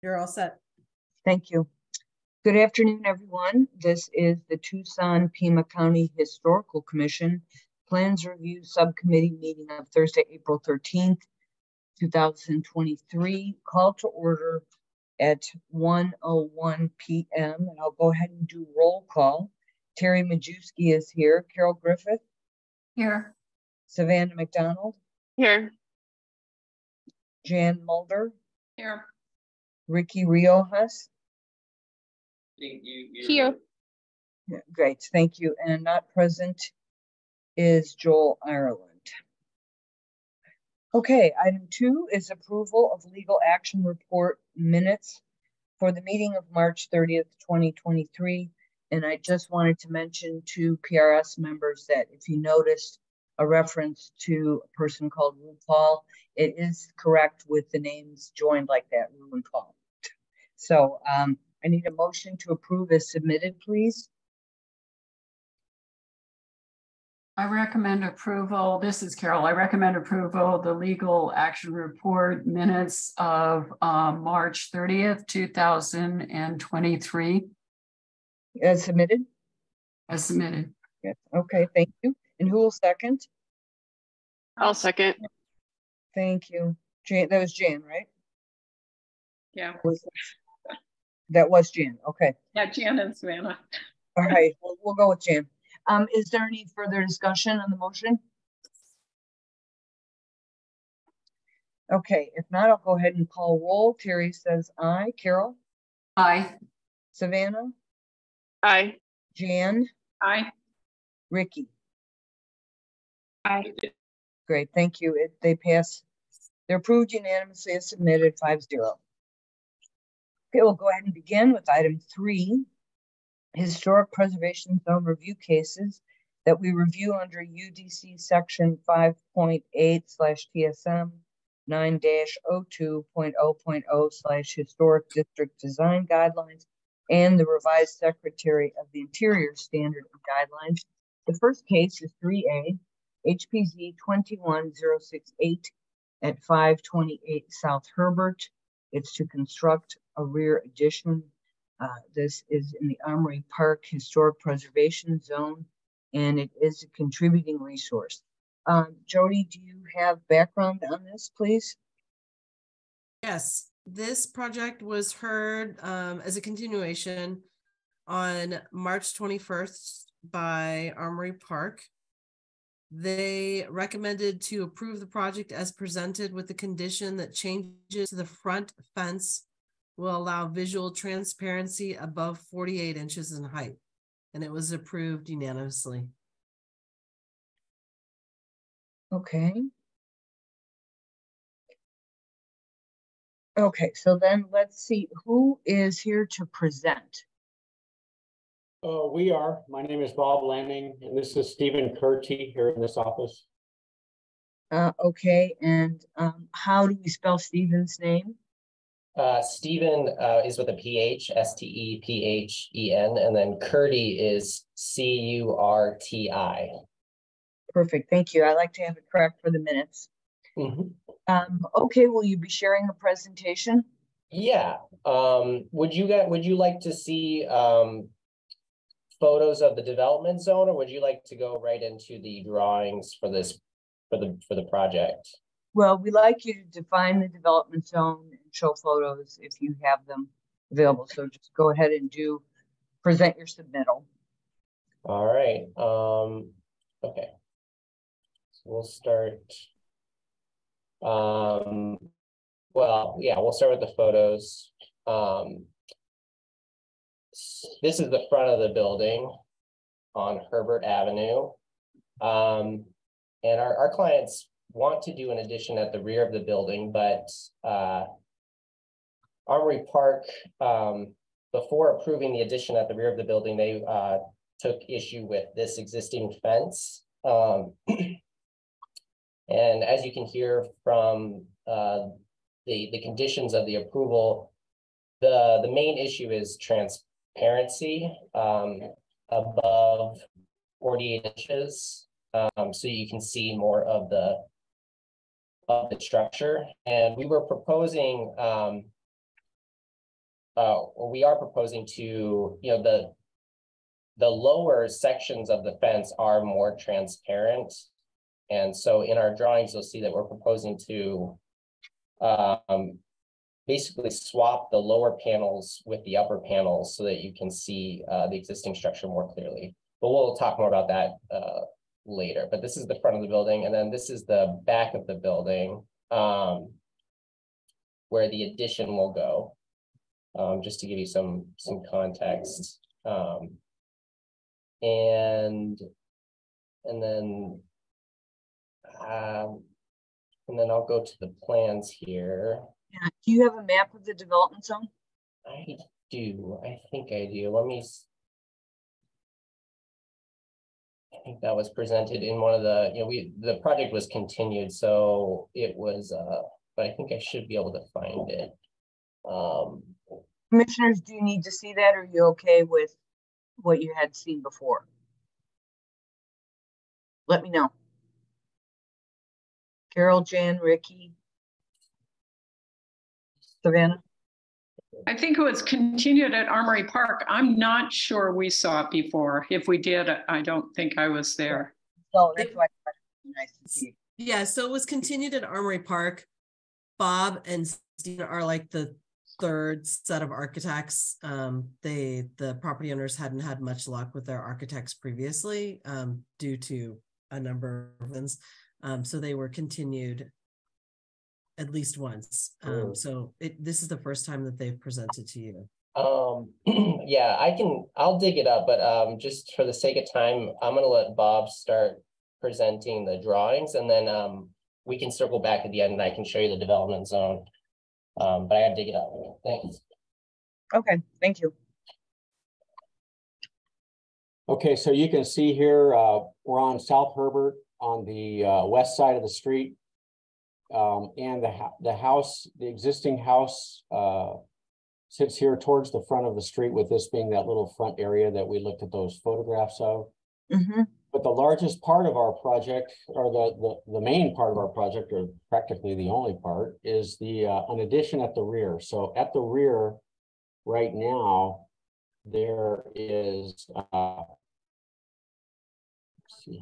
You're all set. Thank you. Good afternoon, everyone. This is the Tucson-Pima County Historical Commission Plans Review Subcommittee meeting of Thursday, April 13th, 2023. Call to order at 1:01 p.m. And I'll go ahead and do roll call. Terry Majewski is here. Carol Griffith? Here. Savannah McDonald? Here. Jan Mulder? Here. Ricky Riojas? Here. Yeah, great, thank you. And not present is Joel Ireland. Okay, item 2 is approval of legal action report minutes for the meeting of March 30th, 2023. And I just wanted to mention to PRS members that if you noticed a reference to a person called Ru Paul, it is correct with the names joined like that, Ru and Paul. So I need a motion to approve as submitted, please. I recommend approval. This is Carol. I recommend approval of the legal action report minutes of March 30th, 2023. As submitted? As submitted. Yes. Okay, thank you. And who will second? I'll second. Thank you. Jan, that was Jan, right? Yeah. That was Jan. Okay. Yeah, Jan and Savannah. All right, we'll go with Jan. Is there any further discussion on the motion? Okay, if not, I'll go ahead and call roll. Terry says aye. Carol? Aye. Savannah? Aye. Jan? Aye. Ricky? Aye. Great, thank you. They pass. They're approved unanimously as submitted, 5-0. Okay, we'll go ahead and begin with item 3, historic preservation zone review cases that we review under UDC section 5.8/TSM 9-02.0.0/historic district design guidelines and the revised Secretary of the Interior standard and guidelines. The first case is 3A, HPZ 21068 at 528 South Herbert. It's to construct a rear addition. This is in the Armory Park Historic Preservation Zone, and it is a contributing resource. Jody, do you have background on this, please? Yes, this project was heard as a continuation on March 21st by Armory Park. They recommended to approve the project as presented with the condition that changes to the front fence will allow visual transparency above 48 inches in height, and it was approved unanimously. Okay. Okay, so then let's see who is here to present. We are. My name is Bob Lanning, and this is Stephen Curti here in this office. Okay, and how do we spell Stephen's name? Stephen is with a PH, S-T-E-P-H-E-N, and then Curti is C-U-R-T-I. Perfect, thank you. I like to have it correct for the minutes. Mm-hmm. Okay, will you be sharing a presentation? Yeah. Would you like to see photos of the development zone, or would you like to go right into the drawings for this for the project? Well, we like you to define the development zone and show photos if you have them available. So just go ahead and present your submittal. All right. Okay. So we'll start. Well, yeah, we'll start with the photos. This is the front of the building on Herbert Avenue. And our clients want to do an addition at the rear of the building, but Armory Park, before approving the addition at the rear of the building, they took issue with this existing fence. And as you can hear from the conditions of the approval, the main issue is transparency above 48 inches, so you can see more of the structure. And we were proposing we are proposing to, the lower sections of the fence are more transparent. And so in our drawings, you'll see that we're proposing to basically swap the lower panels with the upper panels so that you can see the existing structure more clearly. But we'll talk more about that later. But this is the front of the building, and then this is the back of the building where the addition will go. Just to give you some context. And then I'll go to the plans here. Yeah. Do you have a map of the development zone? I do. I think I do. Let me. I think that was presented in one of the. The project was continued, so it was. But I think I should be able to find it. Commissioners, do you need to see that, or are you okay with what you had seen before? Let me know. Carol, Jan, Ricky, Savannah. I think it was continued at Armory Park. I'm not sure we saw it before. If we did, I don't think I was there. So that's why it's nice to see you. Yeah, so it was continued at Armory Park. Bob and Steve are like the third set of architects. The property owners hadn't had much luck with their architects previously due to a number of reasons. So they were continued at least once. So this is the first time that they've presented to you. Yeah, I'll dig it up, but just for the sake of time, I'm gonna let Bob start presenting the drawings, and then we can circle back at the end and I can show you the development zone. But I gotta dig it up. Thanks. Okay, thank you. Okay, so you can see here, we're on South Herbert on the west side of the street. And the house, the existing house sits here towards the front of the street, with this being that little front area that we looked at those photographs of. Mm-hmm. But the largest part of our project, or the main part of our project, or practically the only part, is an addition at the rear. So at the rear right now, there is let's see,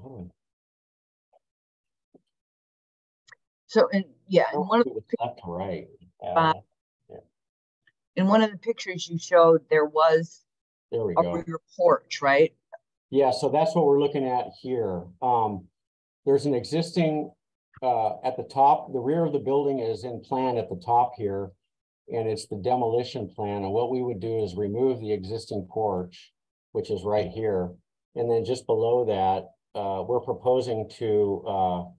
So, and yeah, and one of the left to right. in one of the pictures you showed, there was There we a go. rear porch, right? Yeah, so that's what we're looking at here. There's an existing at the top, the rear of the building is in plan at the top here, and it's the demolition plan. And what we would do is remove the existing porch, which is right here. And then just below that, we're proposing to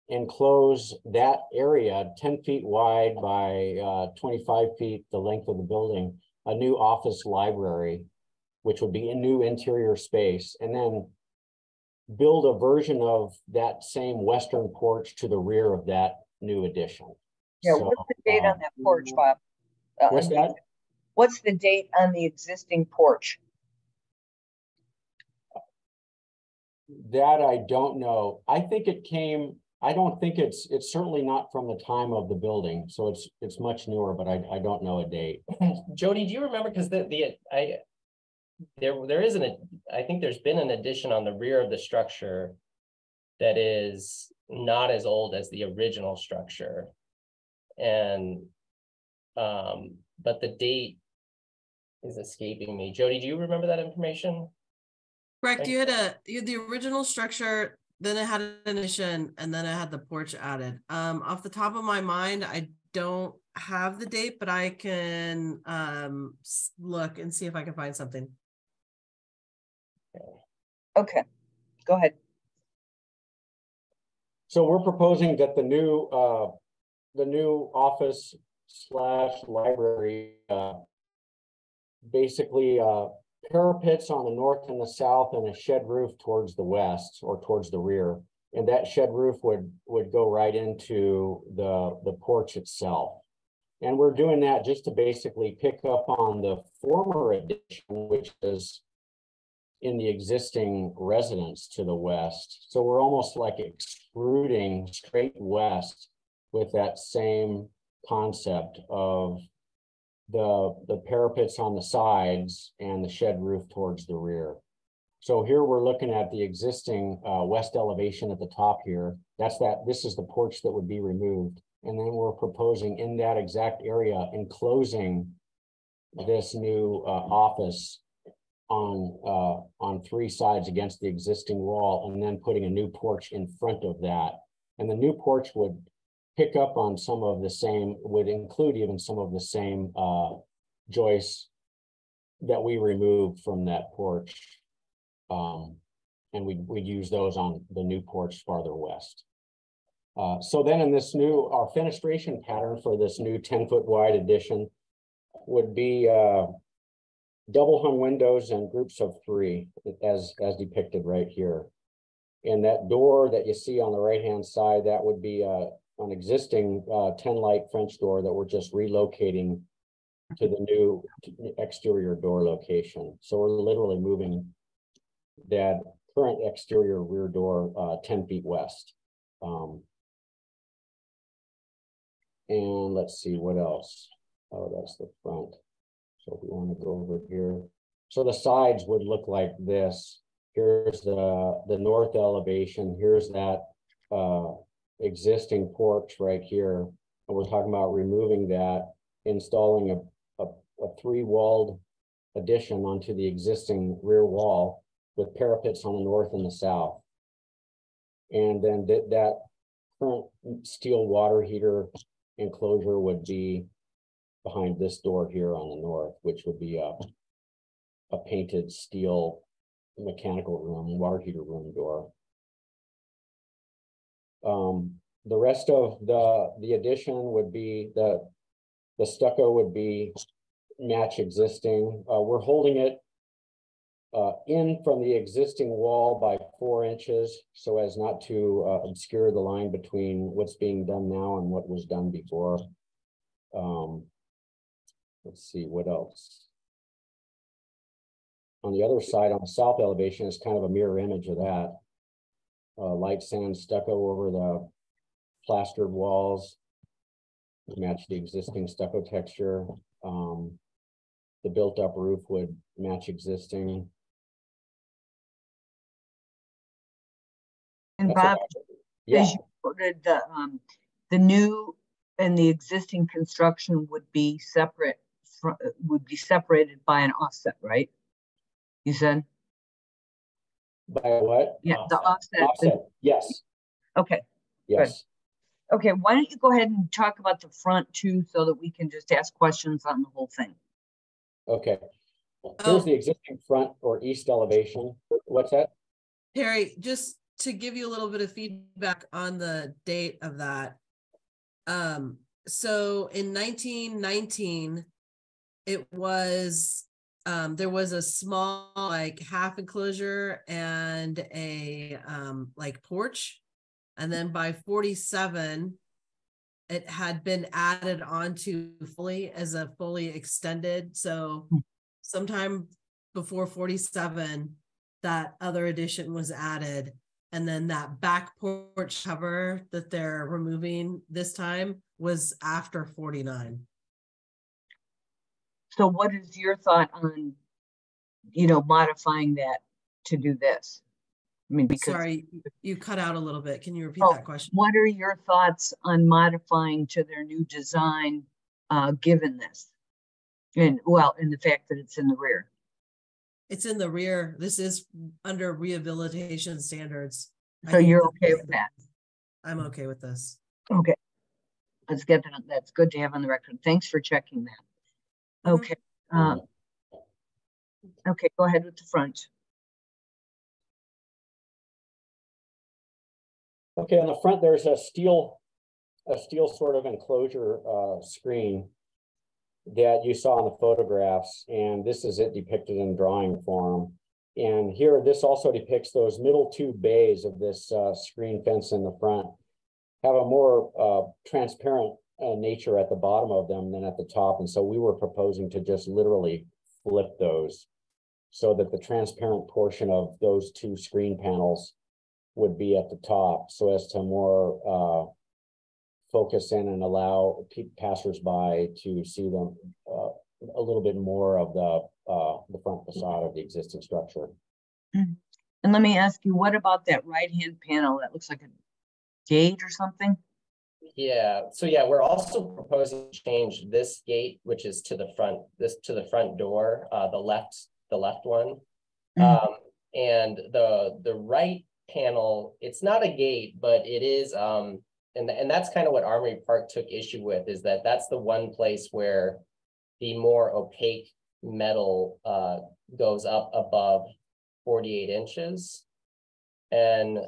enclose that area 10 feet wide by 25 feet, the length of the building, a new office library, which would be a new interior space, and then build a version of that same western porch to the rear of that new addition. Yeah, So, what's the date on that porch, Bob? What's that? What's the date on the existing porch? That I don't know. I think it came, I don't think it's certainly not from the time of the building. So it's much newer, but I don't know a date. Jody, do you remember? Because there is I think there's been an addition on the rear of the structure that is not as old as the original structure. And but the date is escaping me. Jody, do you remember that information? Correct. You had the original structure, then it had an addition, and then it had the porch added. Off the top of my mind, I don't have the date, but I can look and see if I can find something. Okay, go ahead. So we're proposing that the new office / library basically parapets on the north and the south, and a shed roof towards the west or towards the rear. And that shed roof would go right into the porch itself. And we're doing that just to basically pick up on the former addition, which is in the existing residence to the west. So we're almost like extruding straight west with that same concept of the parapets on the sides and the shed roof towards the rear. So here we're looking at the existing west elevation at the top here. This is the porch that would be removed. And then we're proposing in that exact area enclosing this new office on 3 sides against the existing wall, and then putting a new porch in front of that. And the new porch would pick up on some of the same, would include even some of the same joists that we removed from that porch. And we'd use those on the new porch farther west. So then in this our fenestration pattern for this new 10-foot wide addition would be double hung windows and groups of 3 as depicted right here. And that door that you see on the right-hand side, that would be an existing 10-light French door that we're just relocating to the new exterior door location. So we're literally moving that current exterior rear door 10 feet west. And let's see what else. Oh, that's the front. So if we want to go over here. So the sides would look like this. Here's the north elevation. Here's that existing porch right here. And we're talking about removing that, installing a 3-walled addition onto the existing rear wall with parapets on the north and the south. And then that current steel water heater enclosure would be behind this door here on the north, which would be a painted steel mechanical room, water heater room door. The rest of the addition would be the stucco would be match existing. We're holding it in from the existing wall by 4 inches so as not to obscure the line between what's being done now and what was done before. Let's see what else. On the other side, on the south elevation, is kind of a mirror image of that. Light sand stucco over the plastered walls, match the existing stucco texture. The built-up roof would match existing. And That's Bob, yeah. as you quoted, the new and the existing construction would be separate, would be separated by an offset, right? You said? By what? Yeah, the offset. Offset. Yes. Okay. Yes. Good. Okay, why don't you go ahead and talk about the front too, so that we can just ask questions on the whole thing. Okay. Here's the existing front or east elevation. What's that? Perry, just to give you a little bit of feedback on the date of that. So in 1919, it was, there was a small like half enclosure and a like porch. And then by 47, it had been added onto fully as a fully extended. So sometime before 47, that other addition was added. And then that back porch cover that they're removing this time was after 49. So what is your thought on, modifying that to do this? I mean, because sorry, you cut out a little bit. Can you repeat that question? What are your thoughts on modifying to their new design, given this? And the fact that it's in the rear. It's in the rear. This is under rehabilitation standards. So you're okay with that? I'm okay with this. Okay. Let's get that. That's good to have on the record. Thanks for checking that. Okay. Okay, go ahead with the front. Okay, on the front, there's a steel sort of enclosure screen that you saw in the photographs, and this is it depicted in drawing form. And here, this also depicts those middle 2 bays of this screen fence in the front have a more transparent nature at the bottom of them than at the top. And so we were proposing to just literally flip those so that the transparent portion of those 2 screen panels would be at the top, so as to more focus in and allow passersby to see them a little bit more of the front facade of the existing structure. And let me ask you, what about that right-hand panel that looks like a gate or something? Yeah, so yeah, we're also proposing to change this gate, which is to the front, to the front door, the left one. And the right panel, it's not a gate, but it is, and that's kind of what Armory Park took issue with, is that that's the one place where the more opaque metal goes up above 48 inches. And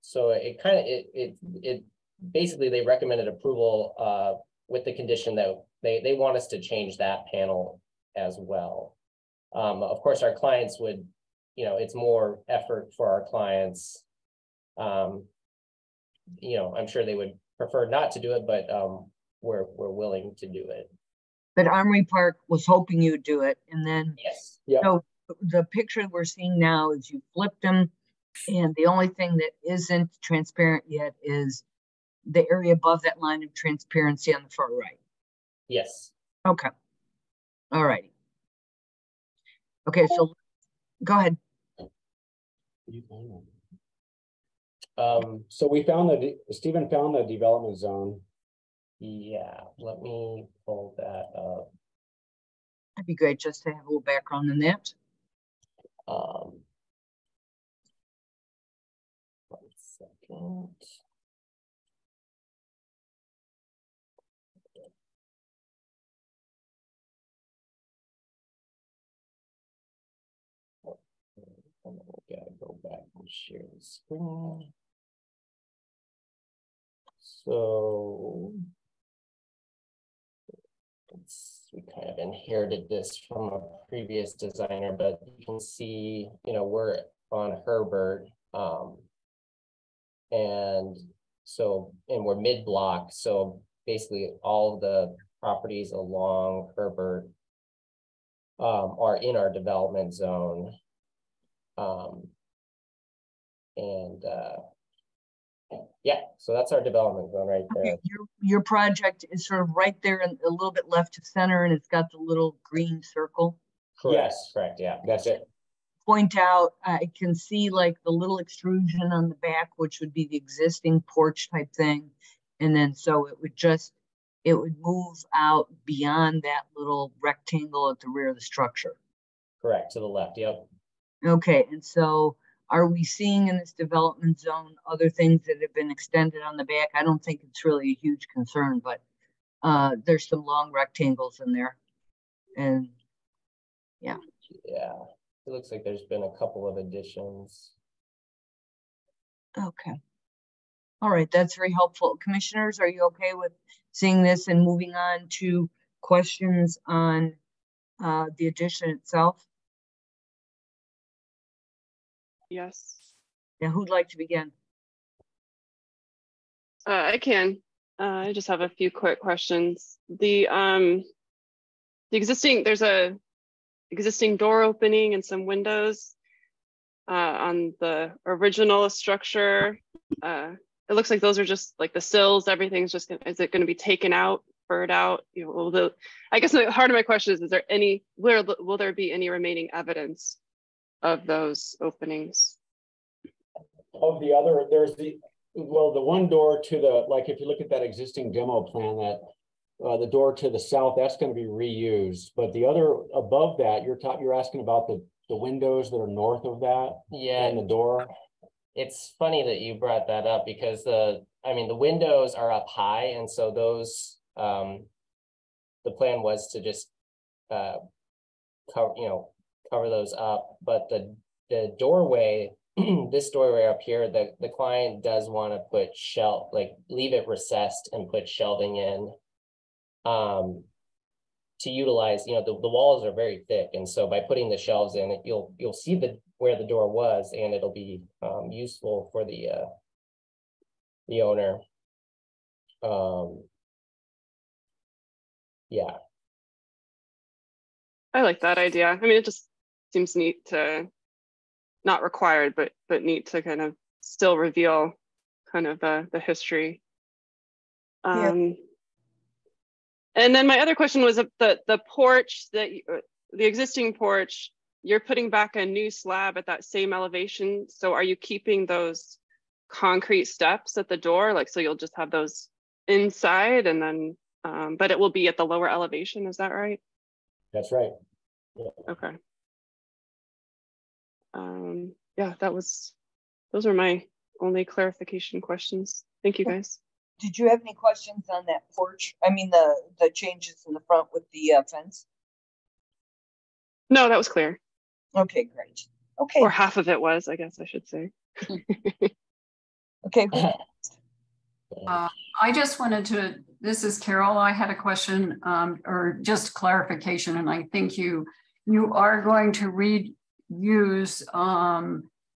so it kind of, it basically, they recommended approval with the condition that they want us to change that panel as well. Of course, our clients would, you know, it's more effort for our clients. You know, I'm sure they would prefer not to do it, but we're willing to do it. But Armory Park was hoping you would do it, and then Yes. Yeah. So the picture we're seeing now is you flipped them, and the only thing that isn't transparent yet is the area above that line of transparency on the far right. Yes. Okay. All righty. Okay, so go ahead. So we found Stephen found the development zone. Yeah, let me pull that up. That'd be great just to have a little background in that. 1 second. We gotta go back and share the screen. So we kind of inherited this from a previous designer, but you can see, you know, we're on Herbert, and we're mid-block. So basically all of the properties along Herbert are in our development zone. Yeah, so that's our development zone right there. Okay, your project is sort of right there and a little bit left to center, and it's got the little green circle. Correct. Yes, correct. Yeah, that's it. Point out, I can see like the little extrusion on the back, which would be the existing porch type thing. And then so it would move out beyond that little rectangle at the rear of the structure. Correct, to the left. Yep. Okay, and so are we seeing in this development zone other things that have been extended on the back? I don't think it's really a huge concern, but there's some long rectangles in there. And yeah. Yeah, it looks like there's been a couple of additions. Okay. All right, that's very helpful. Commissioners, are you okay with seeing this and moving on to questions on the addition itself? Yes. Yeah, who'd like to begin? I can. I just have a few quick questions. The existing, there's a existing door opening and some windows on the original structure. It looks like those are just like the sills. Everything's just gonna, is it going to be taken out, furred out? You know, I guess the heart of my question is there any, will there be any remaining evidence of those openings? Of the other, there's the one door to the, like if you look at that existing demo plan, that the door to the south, that's going to be reused. But the other above that, you're asking about the windows that are north of that. Yeah, and the door. It's funny that you brought that up because the windows are up high, and so those the plan was to just cover those up. But the doorway, this doorway up here, the client does want to put leave it recessed and put shelving in to utilize, the walls are very thick, and so by putting the shelves in, you'll see where the door was, and it'll be useful for the owner. Yeah, I like that idea. I mean, it just seems neat to, not required, but neat to kind of still reveal kind of the history. Yeah. And then my other question was the porch that the existing porch, you're putting back a new slab at that same elevation. So are you keeping those concrete steps at the door? Like, so you'll just have those inside and then, but it will be at the lower elevation. Is that right? That's right. Yeah. Okay. Yeah, those are my only clarification questions. Thank you, guys. Did you have any questions on that porch? I mean, the changes in the front with the fence? No, that was clear. Okay, great. Okay. Or half of it was, I guess I should say. Okay. I just wanted to, this is Carol. I had a question or just clarification, and I think you are going to reuse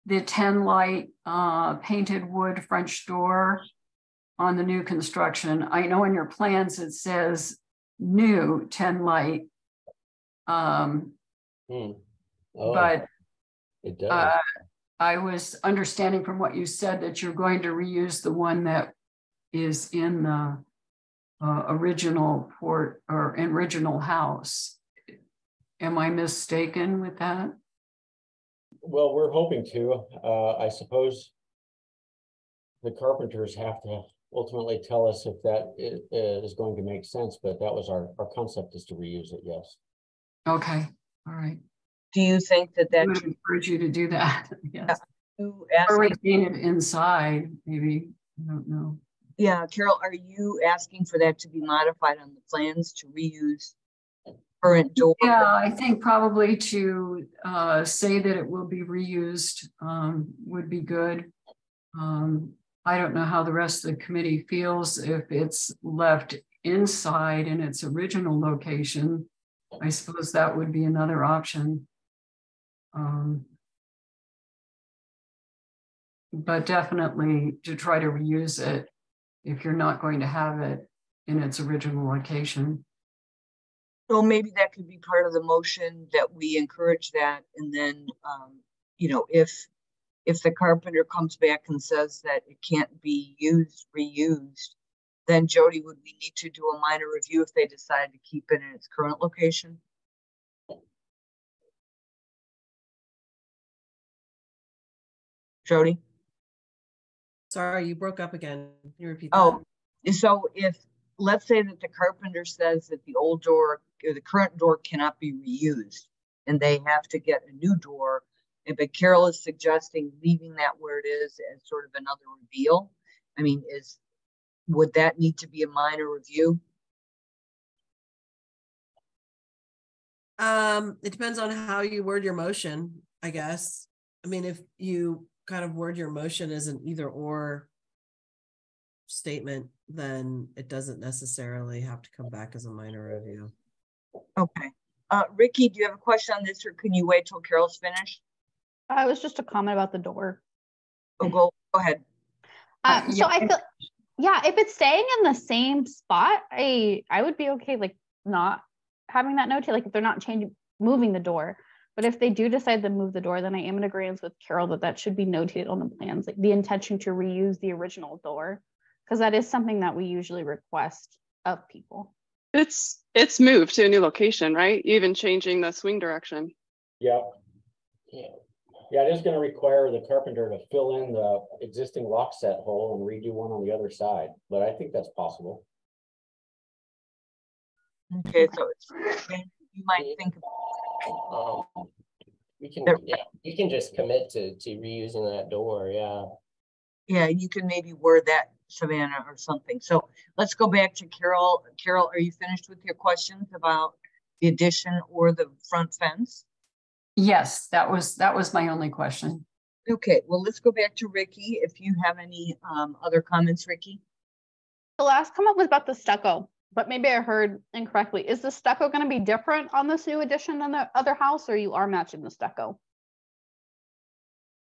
the 10 light painted wood French door on the new construction. I know in your plans it says new 10 light. But it does. I was understanding from what you said that you're going to reuse the one that is in the original port or original house. Am I mistaken with that? Well, we're hoping to. I suppose the carpenters have to ultimately tell us if that is going to make sense, but that was our concept, is to reuse it, yes. Okay, all right. Do you think that I would encourage you to do that? Yes. Or retain it inside, maybe. I don't know. Yeah, Carol, are you asking for that to be modified on the plans to reuse current door? Yeah, I think probably to say that it will be reused would be good. I don't know how the rest of the committee feels if it's left inside in its original location. I suppose that would be another option. But definitely to try to reuse it if you're not going to have it in its original location. So maybe that could be part of the motion, that we encourage that. And then, you know, if the carpenter comes back and says that it can't be reused, then Jody, would we need to do a minor review if they decide to keep it in its current location? Jody? Sorry, you broke up again. Can you repeat that? Oh, so if, let's say that the carpenter says that the old door or the current door cannot be reused and they have to get a new door, but Carol is suggesting leaving that where it is as sort of another reveal. I mean, would that need to be a minor review? It depends on how you word your motion, I guess. I mean, if you kind of word your motion as an either or statement, then it doesn't necessarily have to come back as a minor review. Okay. Ricky, do you have a question on this, or can you wait till Carol's finished? It was just a comment about the door. Oh, go ahead. So I feel, yeah, if it's staying in the same spot, I would be okay, like not having that note, like if they're not moving the door. But if they do decide to move the door, then I am in agreement with Carol that should be notated on the plans, like the intention to reuse the original door, because that is something that we usually request of people. It's moved to a new location, right? Even changing the swing direction. Yeah. Yeah, it is going to require the carpenter to fill in the existing lock set hole and redo one on the other side, but I think that's possible. Okay, so you might think you can just commit to reusing that door. Yeah, you can maybe word that, Savannah, or something. So let's go back to Carol. Carol, are you finished with your questions about the addition or the front fence? Yes, that was my only question. Okay, well, let's go back to Ricky. If you have any other comments, Ricky. The last comment was about the stucco, but maybe I heard incorrectly. Is the stucco going to be different on this new addition than the other house, or you are matching the stucco?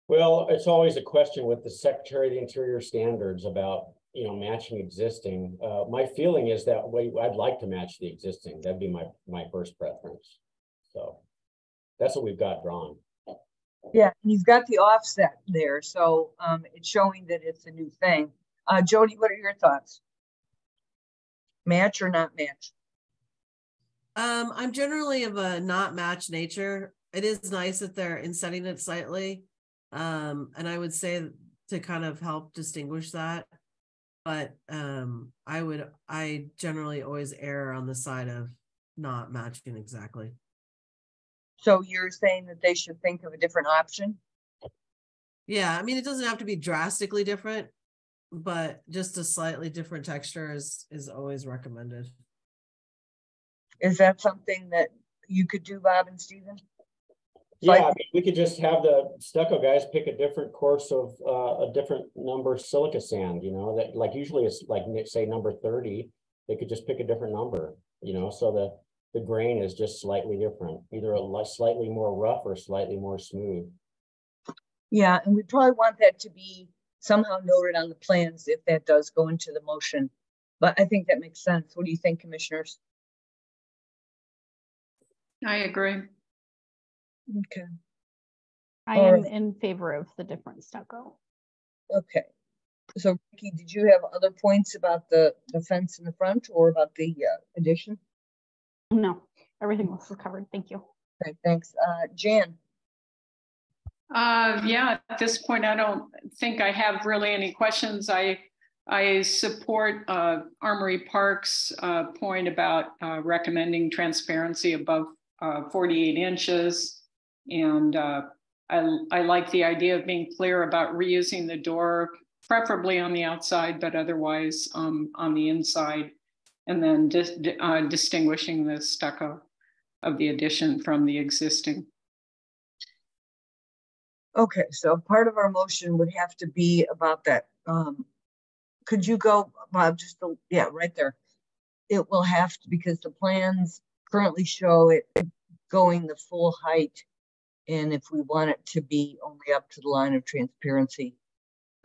Well, it's always a question with the Secretary of the Interior standards about, you know, matching existing. My feeling is that I'd like to match the existing. That'd be my first preference. So that's what we've got drawn. Yeah, and you've got the offset there, so it's showing that it's a new thing. Jody, what are your thoughts? Match or not match? I'm generally of a not match nature. It is nice that they're insetting it slightly. And I would say to kind of help distinguish that. But I generally always err on the side of not matching exactly. So you're saying that they should think of a different option? Yeah, I mean, it doesn't have to be drastically different, but just a slightly different texture is always recommended. Is that something that you could do, Bob and Stephen? Yeah, I mean, we could just have the stucco guys pick a different course of a different number silica sand, you know, that like usually it's like say number 30, they could just pick a different number, you know, so that the grain is just slightly different, either a slightly more rough or slightly more smooth. Yeah, and we probably want that to be somehow noted on the plans if that does go into the motion. But I think that makes sense. What do you think, commissioners? I agree. Okay. I am in favor of the different stucco. Okay. So, Ricky, did you have other points about the fence in the front or about the addition? No, everything else is covered. Thank you. Okay, thanks. Jan? Yeah, at this point, I don't think I have really any questions. I support Armory Park's point about recommending transparency above 48 inches. And I like the idea of being clear about reusing the door, preferably on the outside, but otherwise on the inside, and then distinguishing the stucco of the addition from the existing. Okay, so part of our motion would have to be about that. Could you go, Bob, yeah, right there. It will have to, because the plans currently show it going the full height. And if we want it to be only up to the line of transparency,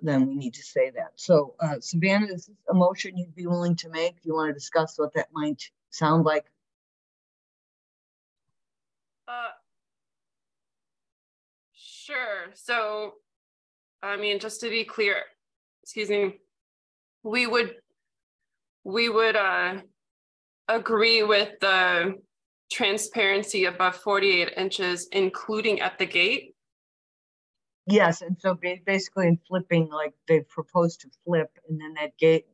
then we need to say that. So Savannah, is this a motion you'd be willing to make? Do you want to discuss what that might sound like? Sure. So, I mean, just to be clear, excuse me, we would agree with the transparency above 48 inches, including at the gate. Yes, and so basically in flipping, like they've proposed to flip, and then that gate,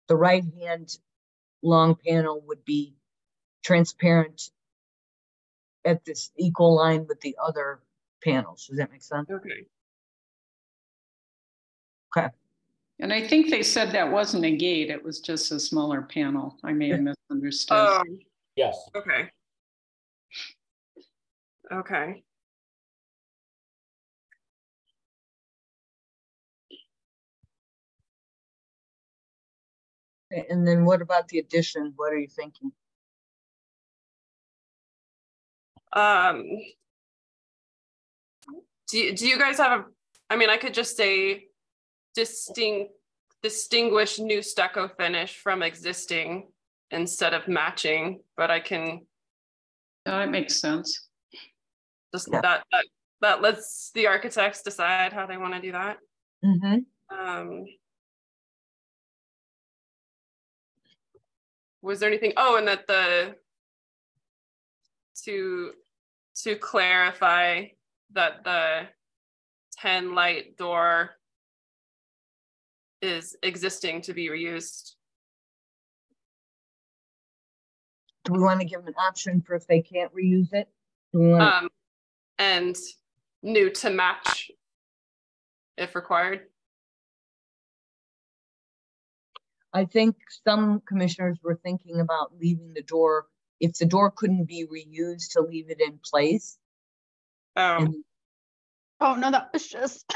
the right hand long panel would be transparent at this equal line with the other panels. Does that make sense? Okay. Okay. And I think they said that wasn't a gate, it was just a smaller panel. I may have misunderstood. Yes. Okay. Okay. And then what about the addition? What are you thinking? Do you guys have I mean, I could just say distinguish new stucco finish from existing instead of matching, but I can. That makes sense. Just that lets the architects decide how they want to do that. Mm-hmm. Was there anything? Oh, and that to clarify that the 10 light door is existing to be reused. Do we want to give them an option for if they can't reuse it? And new to match if required. I think some commissioners were thinking about leaving the door, if the door couldn't be reused, to leave it in place. Oh no, that was just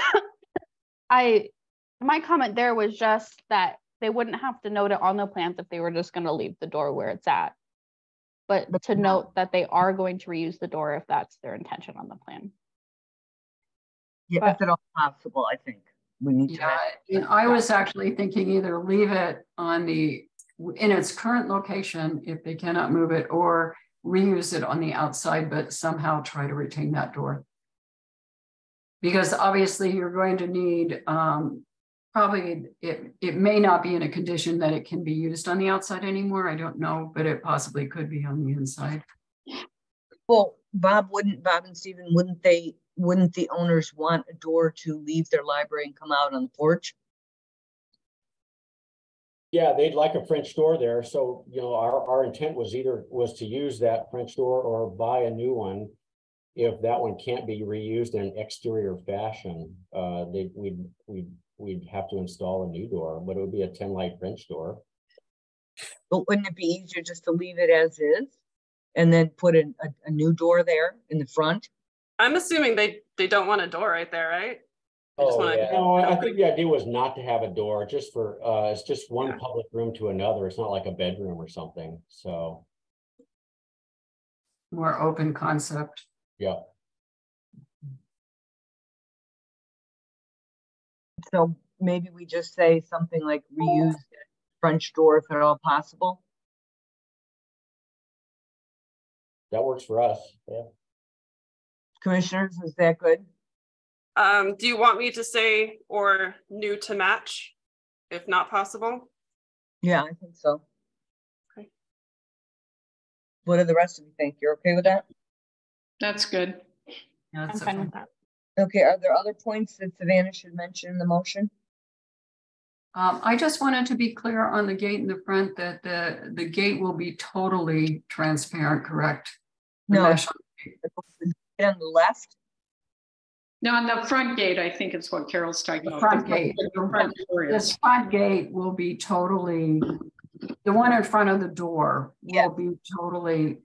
my comment there was just that they wouldn't have to note it on the plans if they were just going to leave the door where it's at. But to note that they are going to reuse the door if that's their intention on the plan. Yeah, if at all possible, I think we need to. Yeah, I was actually thinking either leave it in its current location if they cannot move it, or reuse it on the outside, but somehow try to retain that door. Because obviously you're going to need probably it may not be in a condition that it can be used on the outside anymore. I don't know, but it possibly could be on the inside. Well, Bob and Stephen, wouldn't the owners want a door to leave their library and come out on the porch? Yeah, they'd like a French door there. So, you know, our intent was to use that French door or buy a new one. If that one can't be reused in an exterior fashion, we'd have to install a new door, but it would be a 10-light French door. But wouldn't it be easier just to leave it as is and then put a new door there in the front? I'm assuming they don't want a door right there, right? Yeah. No, I think the idea was not to have a door, just for it's just one public room to another. It's not like a bedroom or something. So more open concept. Yeah. So maybe we just say something like reuse French door if at all possible. That works for us. Yeah. Commissioners, is that good? Do you want me to say or new to match if not possible? Yeah, I think so. Okay. What do the rest of you think? You're okay with that? That's good. Yeah, I'm fine with that. Okay, are there other points that Savannah should mention in the motion? I just wanted to be clear on the gate in the front that the gate will be totally transparent, correct? No, on the left. No, on the front gate, I think it's what Carol's talking about. Front gate. This front gate will be totally, the one in front of the door will be totally,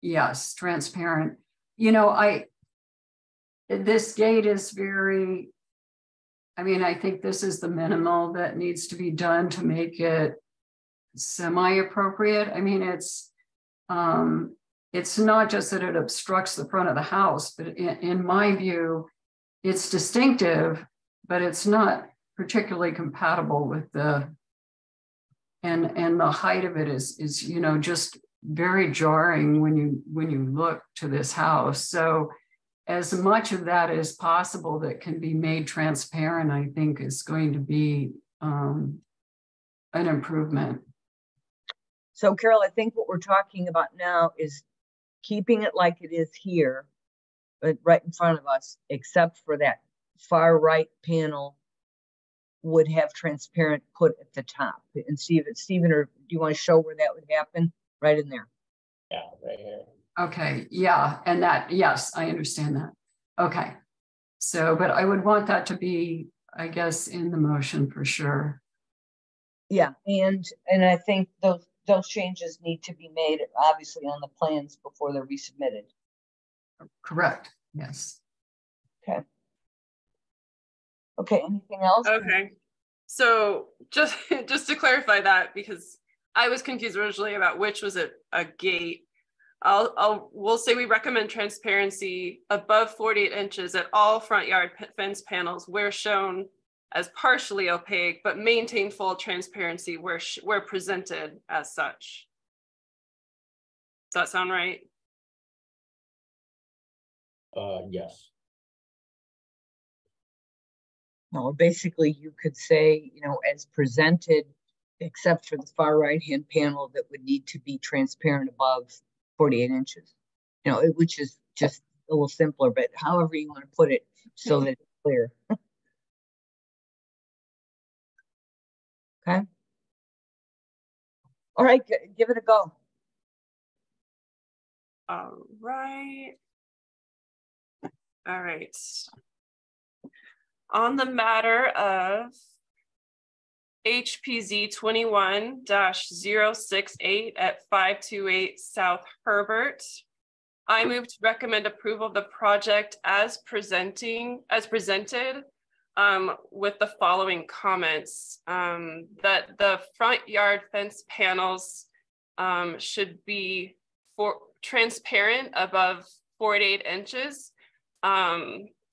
yes, transparent. You know, this gate is very, I mean, I think this is the minimal that needs to be done to make it semi-appropriate. I mean, it's not just that it obstructs the front of the house, but in my view, it's distinctive, but it's not particularly compatible with the, and the height of it is, you know, just very jarring when you look to this house. So as much of that as possible that can be made transparent, I think is going to be an improvement. So Carol, I think what we're talking about now is keeping it like it is here, but right in front of us, except for that far right panel would have transparent put at the top. And Stephen, or do you want to show where that would happen? Right in there. Yeah, right here. Okay, yeah, and that, yes, I understand that. Okay, so, but I would want that to be, I guess, in the motion for sure. Yeah, and I think those changes need to be made, obviously, on the plans before they're resubmitted. Correct, yes. Okay. Okay, anything else? Okay, so just to clarify that, because I was confused originally about which was a gate. We'll say we recommend transparency above 48 inches at all front yard fence panels where shown as partially opaque, but maintain full transparency where presented as such. Does that sound right? Yes. No, basically you could say, you know, as presented, except for the far right-hand panel that would need to be transparent above 48 inches, you know, which is just a little simpler, but however you want to put it so that it's clear. Okay. All right, give it a go. All right. All right. On the matter of HPZ 21-068 at 528 South Herbert, I move to recommend approval of the project as presented with the following comments. That the front yard fence panels should be transparent above 48 inches,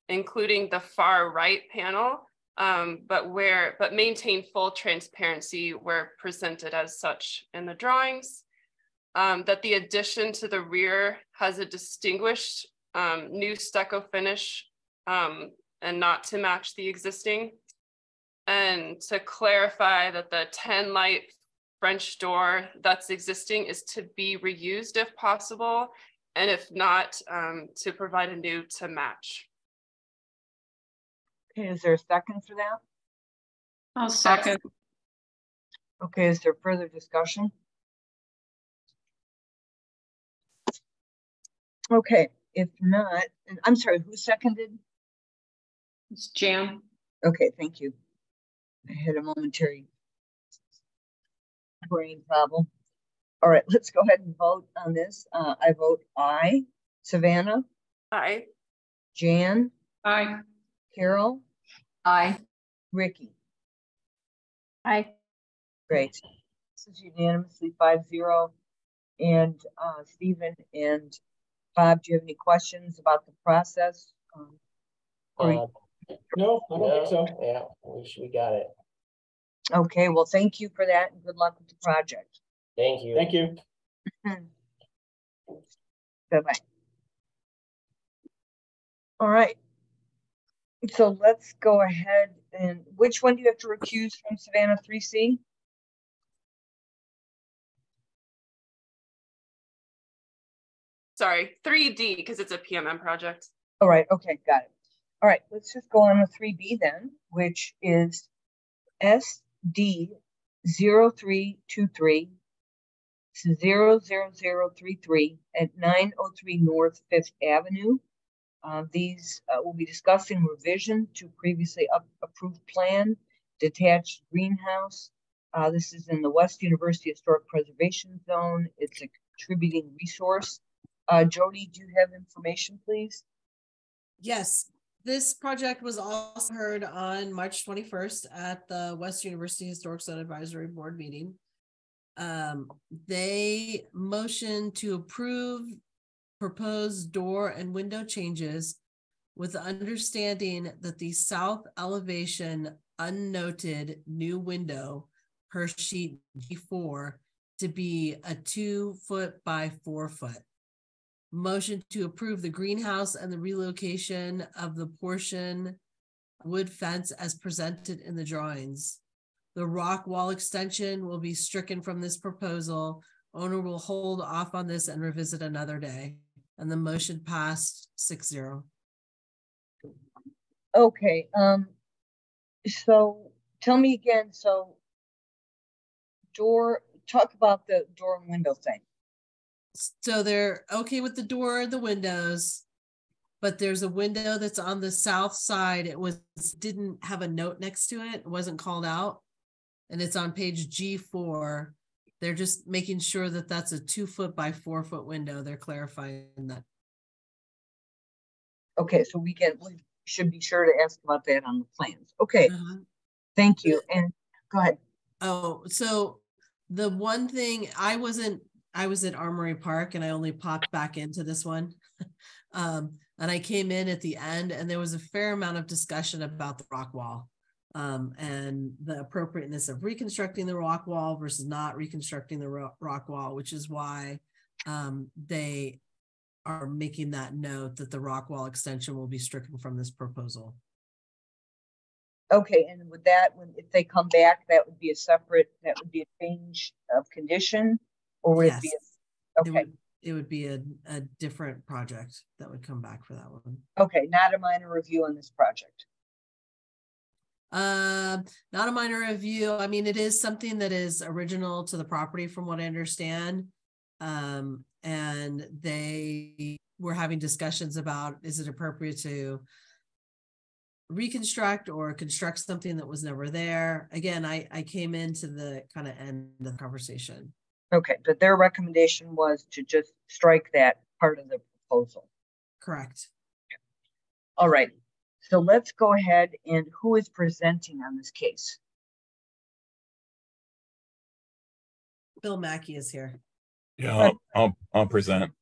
including the far right panel, but maintain full transparency where presented as such in the drawings. That the addition to the rear has a distinguished new stucco finish and not to match the existing. and to clarify that the 10 light French door that's existing is to be reused if possible, and if not, to provide a new to match. Okay, is there a second for that? I'll second. Okay, is there further discussion? Okay, if not, I'm sorry, who seconded? It's Jan. Okay, thank you. I had a momentary brain problem. All right, let's go ahead and vote on this. I vote aye. Savannah? Aye. Jan? Aye. Carol? Aye. Ricky? Aye. Great. This is unanimously 5-0. And Stephen and Bob, do you have any questions about the process? No, I don't think so. Yeah, we got it. Okay, well, thank you for that and good luck with the project. Thank you. Thank you. Bye-bye. All right. So let's go ahead and which one do you have to recuse from Savannah 3C? Sorry, 3D, because it's a PMM project. All right, okay, got it. All right, let's just go on with 3B then, which is SD 0323 00033 at 903 North 5th Avenue. These will be discussing revision to previously approved plan, detached greenhouse. This is in the West University Historic Preservation Zone. It's a contributing resource. Jody, do you have information, please? Yes, this project was also heard on March 21st at the West University Historic Zone Advisory Board meeting. They motioned to approve proposed door and window changes with the understanding that the south elevation unnoted new window per sheet G4 to be a 2 foot by 4 foot. Motion to approve the greenhouse and the relocation of the portion wood fence as presented in the drawings. The rock wall extension will be stricken from this proposal. Owner will hold off on this and revisit another day. And the motion passed 6-0. Okay, so tell me again, so talk about the door and window thing. So they're okay with the door, the windows, but there's a window that's on the south side. It didn't have a note next to it. It wasn't called out. And it's on page G4. They're just making sure that that's a 2 foot by 4 foot window. They're clarifying that. Okay, so we should be sure to ask about that on the plans. Okay, Thank you. And go ahead. Oh, so the one thing I was at Armory Park and I only popped back into this one. And I came in at the end and there was a fair amount of discussion about the rock wall and the appropriateness of reconstructing the rock wall versus not reconstructing the rock wall, which is why they are making that note that the rock wall extension will be stricken from this proposal. Okay, and with that, if they come back, that would be a change of condition, or would it be? Okay, it would be a different project that would come back for that one. Okay, not a minor review on this project. Not a minor review. I mean, it is something that is original to the property from what I understand. And they were having discussions about, is it appropriate to reconstruct or construct something that was never there? Again, I came into the kind of end of the conversation. Okay, but their recommendation was to just strike that part of the proposal. Correct. All right, so let's go ahead and who is presenting on this case? Bill Mackey is here. Yeah, I'll present.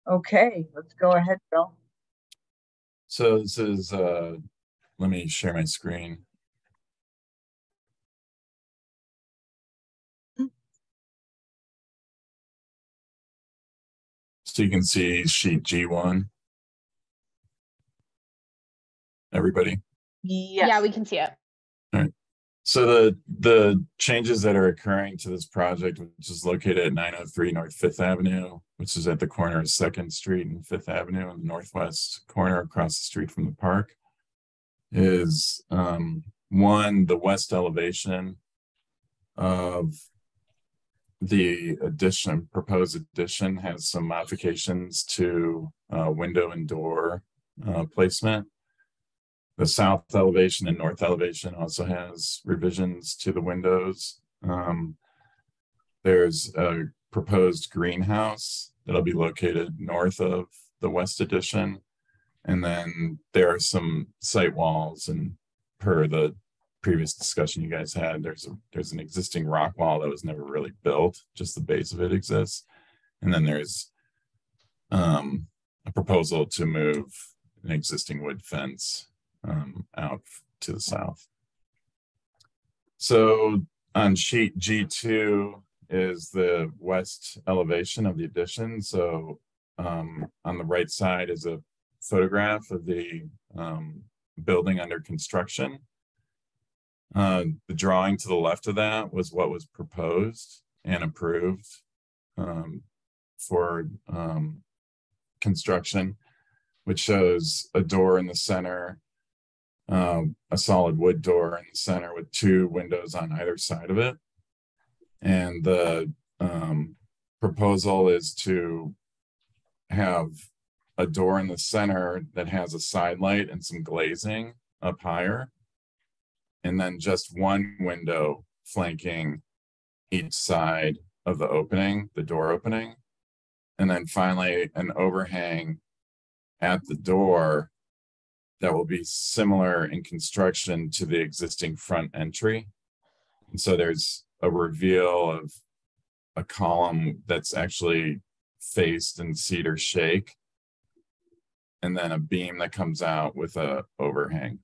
Okay, let's go ahead, Bill. So this is, let me share my screen. So you can see sheet G1. Everybody? Yes. Yeah, we can see it. All So the changes that are occurring to this project, which is located at 903 North Fifth Avenue, which is at the corner of 2nd Street and Fifth Avenue in the northwest corner across the street from the park, is one, the west elevation of the proposed addition has some modifications to window and door placement. The south elevation and north elevation also has revisions to the windows. There's a proposed greenhouse that'll be located north of the west addition. And then there are some site walls, and per the previous discussion you guys had, there's an existing rock wall that was never really built, just the base of it exists. And then there's a proposal to move an existing wood fence out to the south. So on sheet G2 is the west elevation of the addition. So on the right side is a photograph of the building under construction. The drawing to the left of that was what was proposed and approved for construction, which shows a door in the center, a solid wood door in the center with 2 windows on either side of it. And the proposal is to have a door in the center that has a side light and some glazing up higher, and then just 1 window flanking each side of the opening, the door opening. And then finally an overhang at the door that will be similar in construction to the existing front entry. And so there's a reveal of a column that's actually faced in cedar shake, and then a beam that comes out with a overhang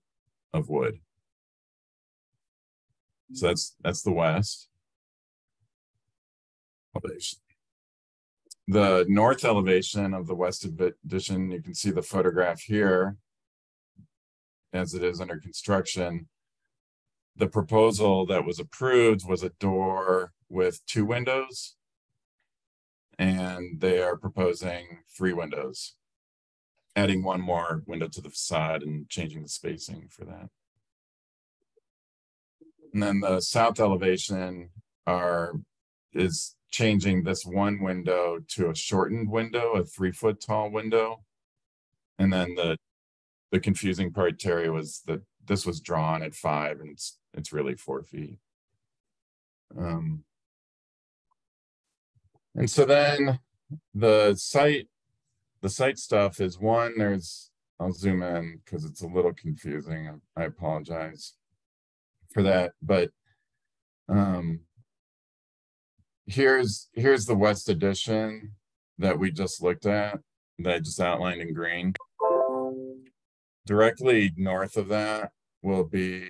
of wood. So that's the west elevation. The north elevation of the west addition, you can see the photograph here as it is under construction. The proposal that was approved was a door with 2 windows, and they are proposing 3 windows, adding 1 more window to the facade and changing the spacing for that. And then the south elevation is changing this 1 window to a shortened window, a 3-foot tall window. And then the confusing part, Terry, was that this was drawn at 5 and it's really 4 feet. And so then the site stuff is one, I'll zoom in because it's a little confusing. I apologize for that, but here's the west addition that we just looked at, that I just outlined in green. Directly north of that will be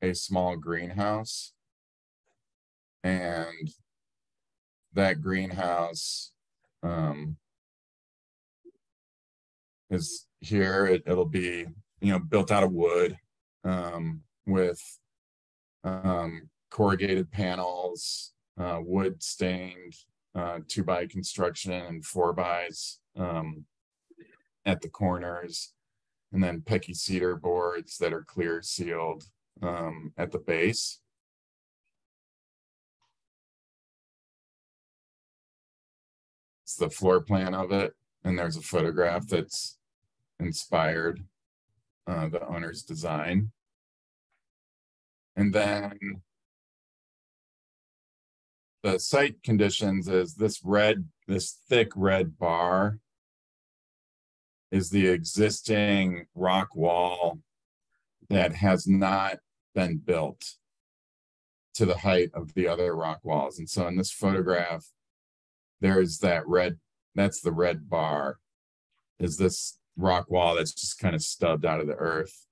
a small greenhouse, and that greenhouse is here. It'll be built out of wood with corrugated panels, wood stained 2x construction and 4xs at the corners, and then pecky cedar boards that are clear sealed at the base. It's the floor plan of it, and there's a photograph that's inspired the owner's design. And then the site conditions is this thick red bar is the existing rock wall that has not been built to the height of the other rock walls. And so in this photograph, there's that's the red bar, is this rock wall that's just kind of stubbed out of the earth.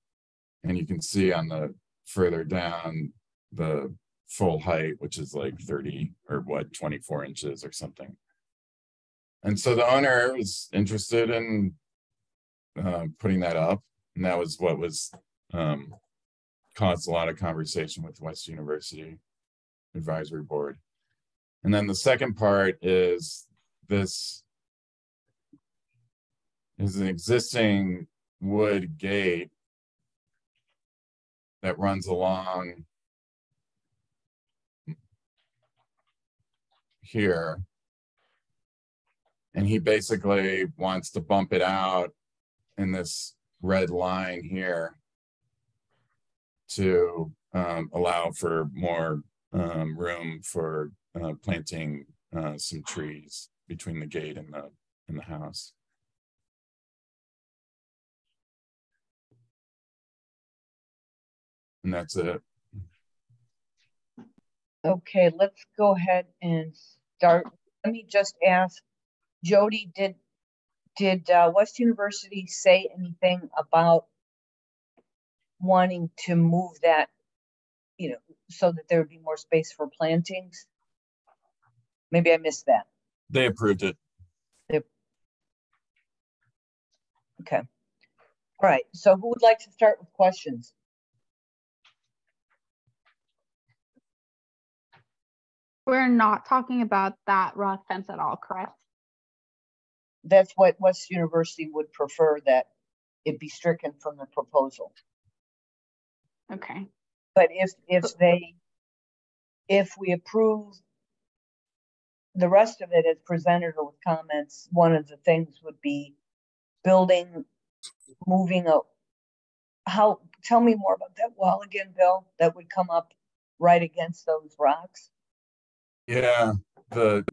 And you can see on the further down the full height, which is like 24 inches or something. And so the owner was interested in putting that up, and that was what was caused a lot of conversation with West University Advisory Board. And then the second part is this is an existing wood gate that runs along here. And he basically wants to bump it out in this red line here to allow for more room for planting some trees between the gate and the house. And that's it. Okay, let's go ahead and start. Let me just ask, Jody, did West University say anything about wanting to move that, you know, so that there would be more space for plantings? Maybe I missed that. They approved it. Okay. All right. So who would like to start with questions? We're not talking about that rock fence at all, correct? That's what West University would prefer, that it be stricken from the proposal. Okay. But if we approve the rest of it as presented or with comments, one of the things would be moving up. Tell me more about that wall again, Bill, that would come up right against those rocks. Yeah, the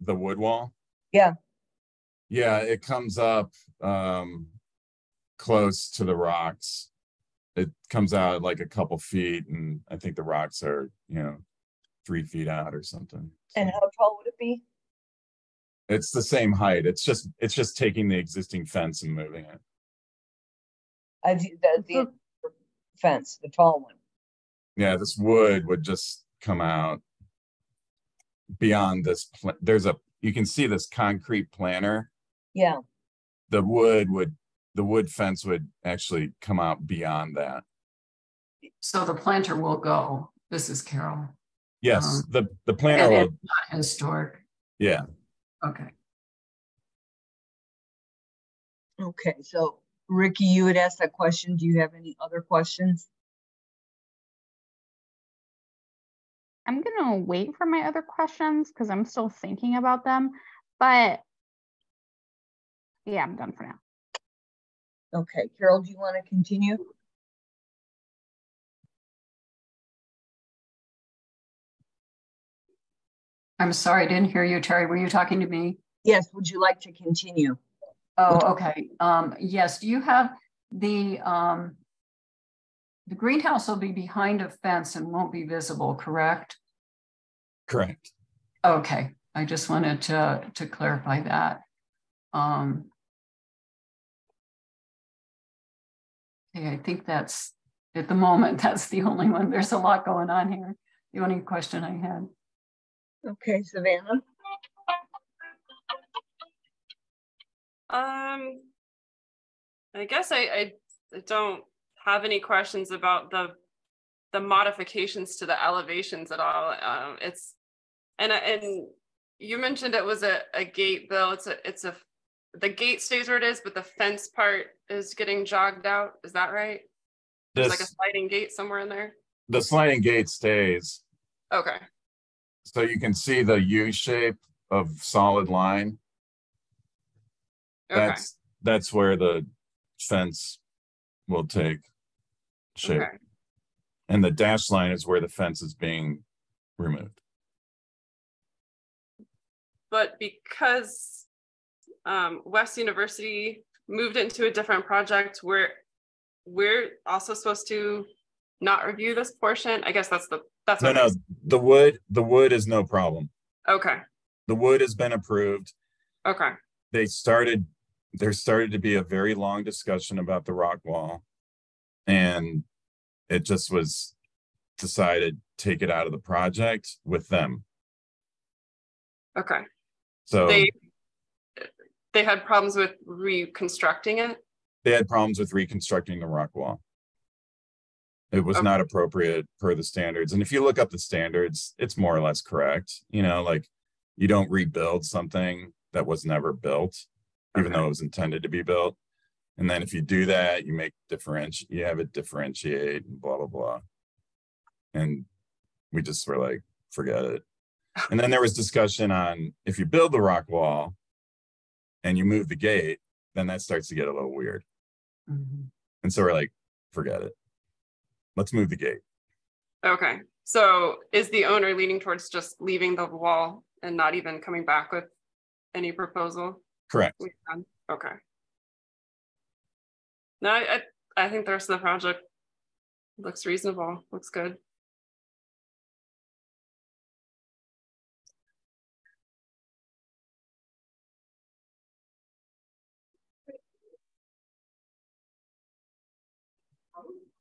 wood wall. Yeah. Yeah, it comes up close to the rocks. It comes out like a couple feet, and I think the rocks are, 3 feet out or something. And how tall would it be? It's the same height. It's just taking the existing fence and moving it. The fence, the tall one. Yeah, this wood would just come out beyond this. You can see this concrete planter. Yeah. The wood fence would actually come out beyond that. So the planter will go. This is Carol. Yes, the planter will. It's not historic. Yeah. Okay. Okay, so Ricky, you had asked that question. Do you have any other questions? I'm gonna wait for my other questions because I'm still thinking about them, but yeah, I'm done for now. Okay, Carol, do you want to continue? I'm sorry, I didn't hear you, Terry. Were you talking to me? Yes, would you like to continue? Oh, okay. Yes, do you have the greenhouse will be behind a fence and won't be visible, correct? Correct. Okay, I just wanted to clarify that. Okay, I think that's, at the moment, that's the only one. There's a lot going on here. The only question I had. Okay, Savannah. I guess I don't have any questions about the modifications to the elevations at all. And you mentioned it was a gate, Bill. The gate stays where it is, but the fence part is getting jogged out. Is that right? There's like a sliding gate somewhere in there. The sliding gate stays. Okay. So you can see the U shape of solid line. Okay. That's where the fence will take shape. Okay. And the dashed line is where the fence is being removed. But because West University moved into a different project, we're also supposed to not review this portion. I guess that's no. The wood is no problem. Okay. The wood has been approved. Okay. There started to be a very long discussion about the rock wall, and it just was decided take it out of the project with them. Okay. So they had problems with reconstructing it? They had problems with reconstructing the rock wall. It was not appropriate per the standards. And if you look up the standards, it's more or less correct. You know, like you don't rebuild something that was never built, even though it was intended to be built. And then if you do that, you have it differentiate and blah, blah, blah. And we just were like, forget it. And then there was discussion on if you build the rock wall and you move the gate, then that starts to get a little weird. And so we're like, forget it. Let's move the gate. Okay. So is the owner leaning towards just leaving the wall and not even coming back with any proposal? Correct. Okay. No, I think the rest of the project looks reasonable, looks good.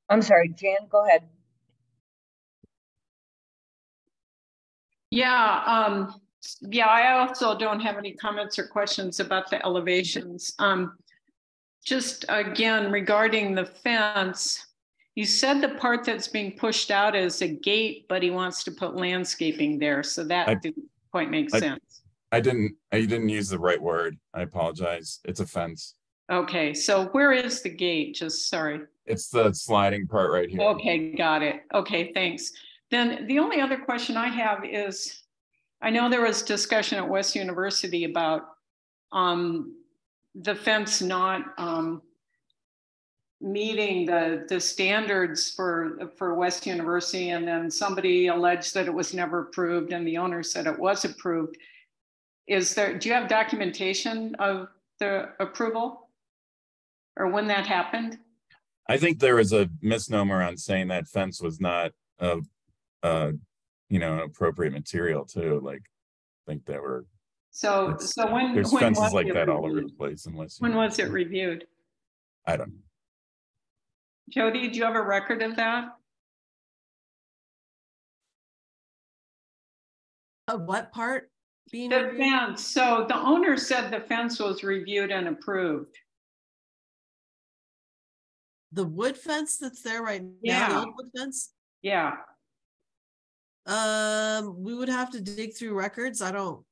I'm sorry, Jan, go ahead. Yeah, I also don't have any comments or questions about the elevations. Just again, regarding the fence, you said the part that's being pushed out is a gate, but he wants to put landscaping there. So that didn't quite make sense. I didn't use the right word. I apologize. It's a fence. Okay, so where is the gate? Just sorry. It's the sliding part right here. Okay, got it. Okay, thanks. Then the only other question I have is, I know there was discussion at West University about the fence not meeting the standards for West University, and then somebody alleged that it was never approved and the owner said it was approved. Do you have documentation of the approval or when that happened? I think there was a misnomer on saying that fence was not an appropriate material too. Like, I think that were. So when there's when fences like that reviewed? all over the place. When was it reviewed? I don't know. Jody, do you have a record of that? Of what part being The reviewed? fence. So the owner said the fence was reviewed and approved. The wood fence that's there right now, the old wood fence? Yeah. We would have to dig through records. I don't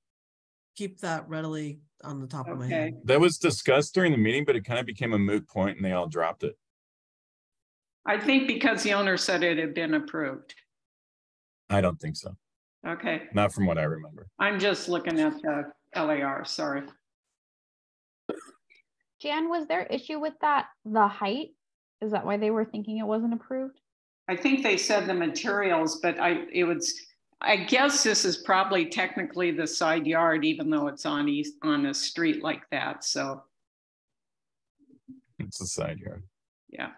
keep that readily on the top of my head. That was discussed during the meeting, but it kind of became a moot point and they all dropped it. I think because the owner said it had been approved. I don't think so. Okay. Not from what I remember. I'm just looking at the LAR, sorry. Jan, was there issue with that, the height? Is that why they were thinking it wasn't approved? I think they said the materials, but I guess this is probably technically the side yard, even though it's on a street like that. So it's a side yard. Yeah.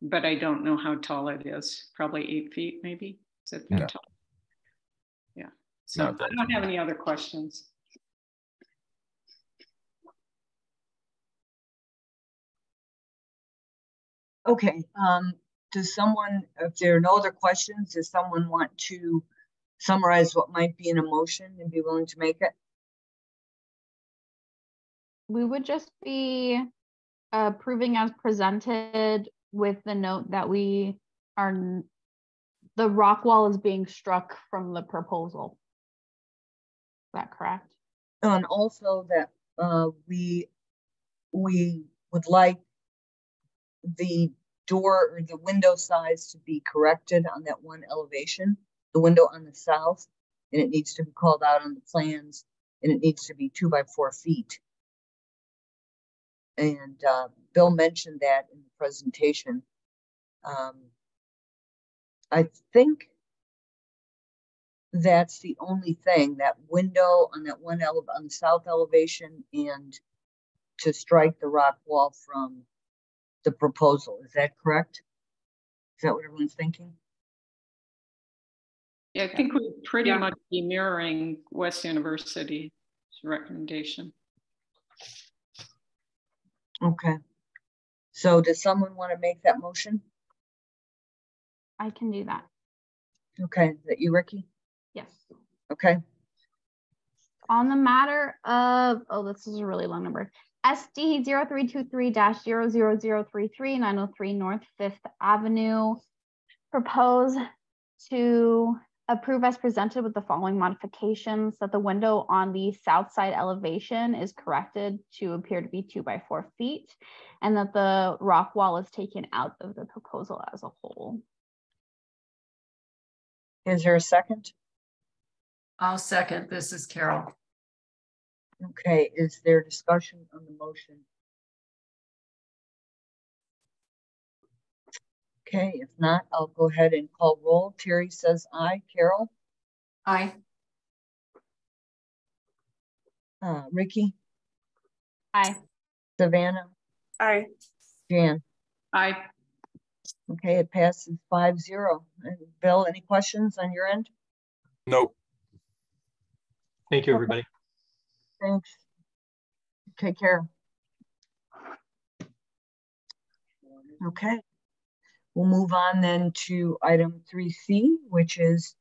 But I don't know how tall it is. Probably 8 feet, maybe. Is it that tall? Yeah. So I don't have any other questions. Okay, does someone, if there are no other questions, does someone want to summarize what might be in a motion and be willing to make it? We would just be approving as presented with the note that the rock wall is being struck from the proposal. Is that correct? And also that we would like the door or the window size to be corrected on that one elevation, the window on the south, and it needs to be called out on the plans, and it needs to be 2 by 4 feet. And Bill mentioned that in the presentation. I think that's the only thing, that window on that one on the south elevation, and to strike the rock wall from the proposal. Is that correct? Is that what everyone's thinking? Yeah, I think we'd pretty much be mirroring West University's recommendation. Okay. So does someone want to make that motion? I can do that. Okay, is that you, Ricky? Yes. Okay. On the matter of, this is a really long number. SD 0323-00033, 903 North 5th Avenue. Propose to approve as presented with the following modifications: that the window on the south side elevation is corrected to appear to be 2 by 4 feet, and that the rock wall is taken out of the proposal as a whole. Is there a second? I'll second. This is Carol. Okay, is there discussion on the motion? Okay, if not, I'll go ahead and call roll. Terry says aye. Carol? Aye. Ricky? Aye. Savannah? Aye. Jan? Aye. Okay, it passes 5-0. And Bill, any questions on your end? Nope. Thank you, everybody. Thanks. Take care. Okay. We'll move on then to item 3C, which is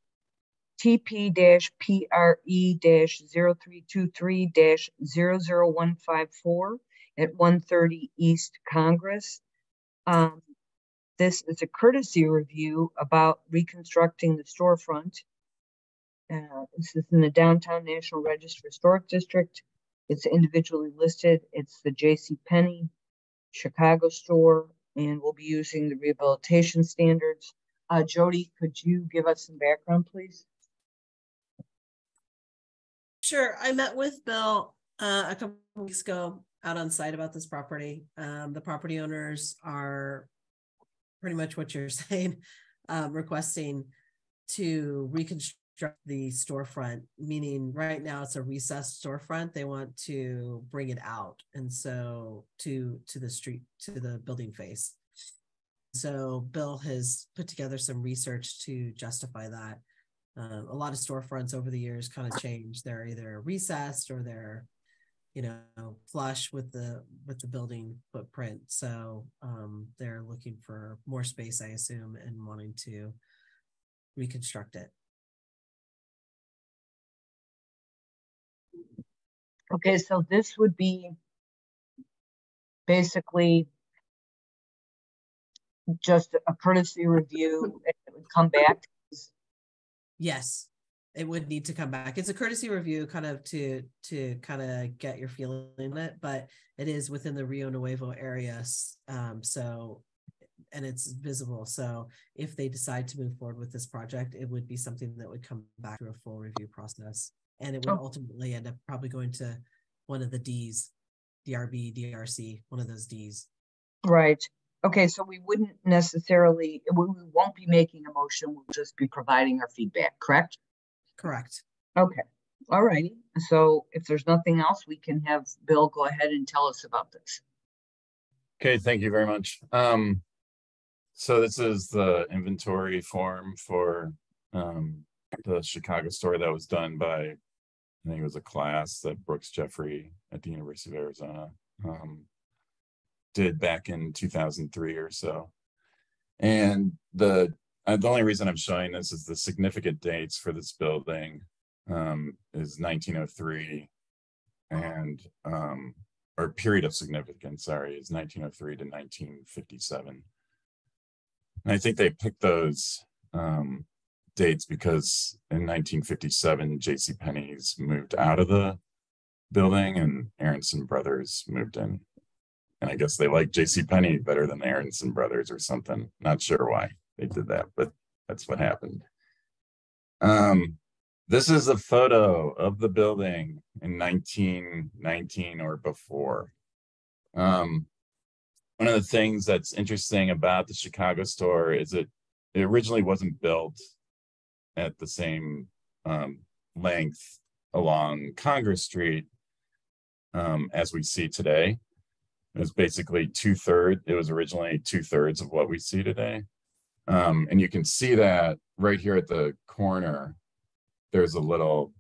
TP-PRE-0323-00154 at 130 East Congress. This is a courtesy review about reconstructing the storefront. This is in the Downtown National Register Historic District. It's individually listed. It's the JCPenney Chicago store, and we'll be using the rehabilitation standards. Jody, could you give us some background, please? Sure. I met with Bill a couple of weeks ago out on site about this property. The property owners are pretty much what you're saying, requesting to reconstruct the storefront, meaning right now it's a recessed storefront. They want to bring it out, and so to the street, to the building face. So Bill has put together some research to justify that. A lot of storefronts over the years kind of change. They're either recessed or they're, flush with the building footprint. So they're looking for more space, I assume, and wanting to reconstruct it. Okay, so this would be basically just a courtesy review. It would come back. Yes, it would need to come back. It's a courtesy review kind of to kind of get your feeling in it, but it is within the Rio Nuevo area. And it's visible. So if they decide to move forward with this project, it would be something that would come back through a full review process. And it would ultimately end up probably going to one of the Ds, DRB, DRC, one of those Ds. Right. Okay, so we wouldn't necessarily, we won't be making a motion. We'll just be providing our feedback, correct? Correct. Okay. All righty. So if there's nothing else, we can have Bill go ahead and tell us about this. Okay, thank you very much. So this is the inventory form for the Chicago store that was done by, I think it was a class that Brooks Jeffrey at the University of Arizona did back in 2003 or so. And the only reason I'm showing this is the significant dates for this building is 1903 and or period of significance, sorry, is 1903 to 1957. And I think they picked those dates because in 1957, JCPenney's moved out of the building and Aronson Brothers moved in. And I guess they like JCPenney better than Aronson Brothers or something. Not sure why they did that, but that's what happened. This is a photo of the building in 1919 or before. One of the things that's interesting about the Chicago store is it originally wasn't built at the same length along Congress Street as we see today. It was basically it was originally 2/3 of what we see today. And you can see that right here at the corner, there's a little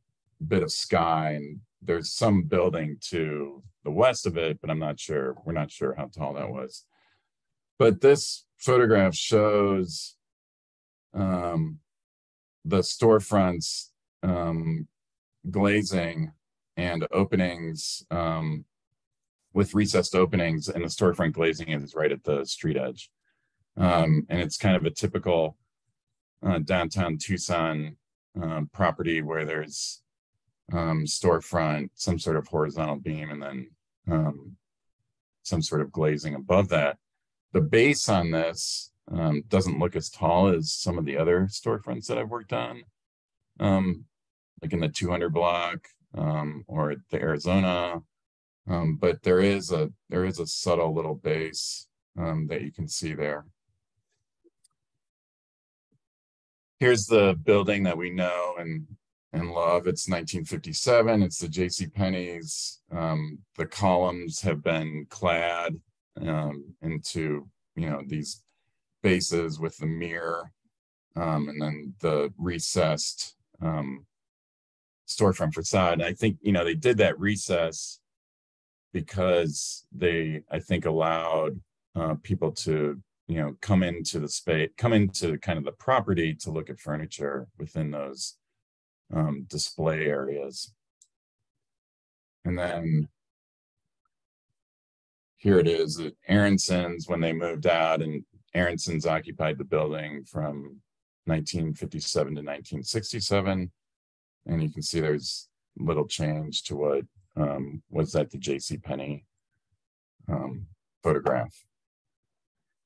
bit of sky and there's some building to the west of it, but we're not sure how tall that was. But this photograph shows the storefronts glazing and openings with recessed openings, and the storefront glazing is right at the street edge. And it's kind of a typical downtown Tucson property where there's storefront, some sort of horizontal beam, and then some sort of glazing above that. The base on this doesn't look as tall as some of the other storefronts that I've worked on, like in the 200 block or the Arizona. But there is a subtle little base that you can see there. Here's the building that we know and love. It's 1957. It's the JCPenney's. The columns have been clad into, you know, these bases with the mirror, and then the recessed storefront facade. And I think, you know, they did that recess because they, I think, allowed people to, you know, come into the space, come into kind of the property to look at furniture within those display areas. And then here it is at Aaronson's when they moved out, and Aaronson's occupied the building from 1957 to 1967. And you can see there's little change to what was at the JCPenney photograph.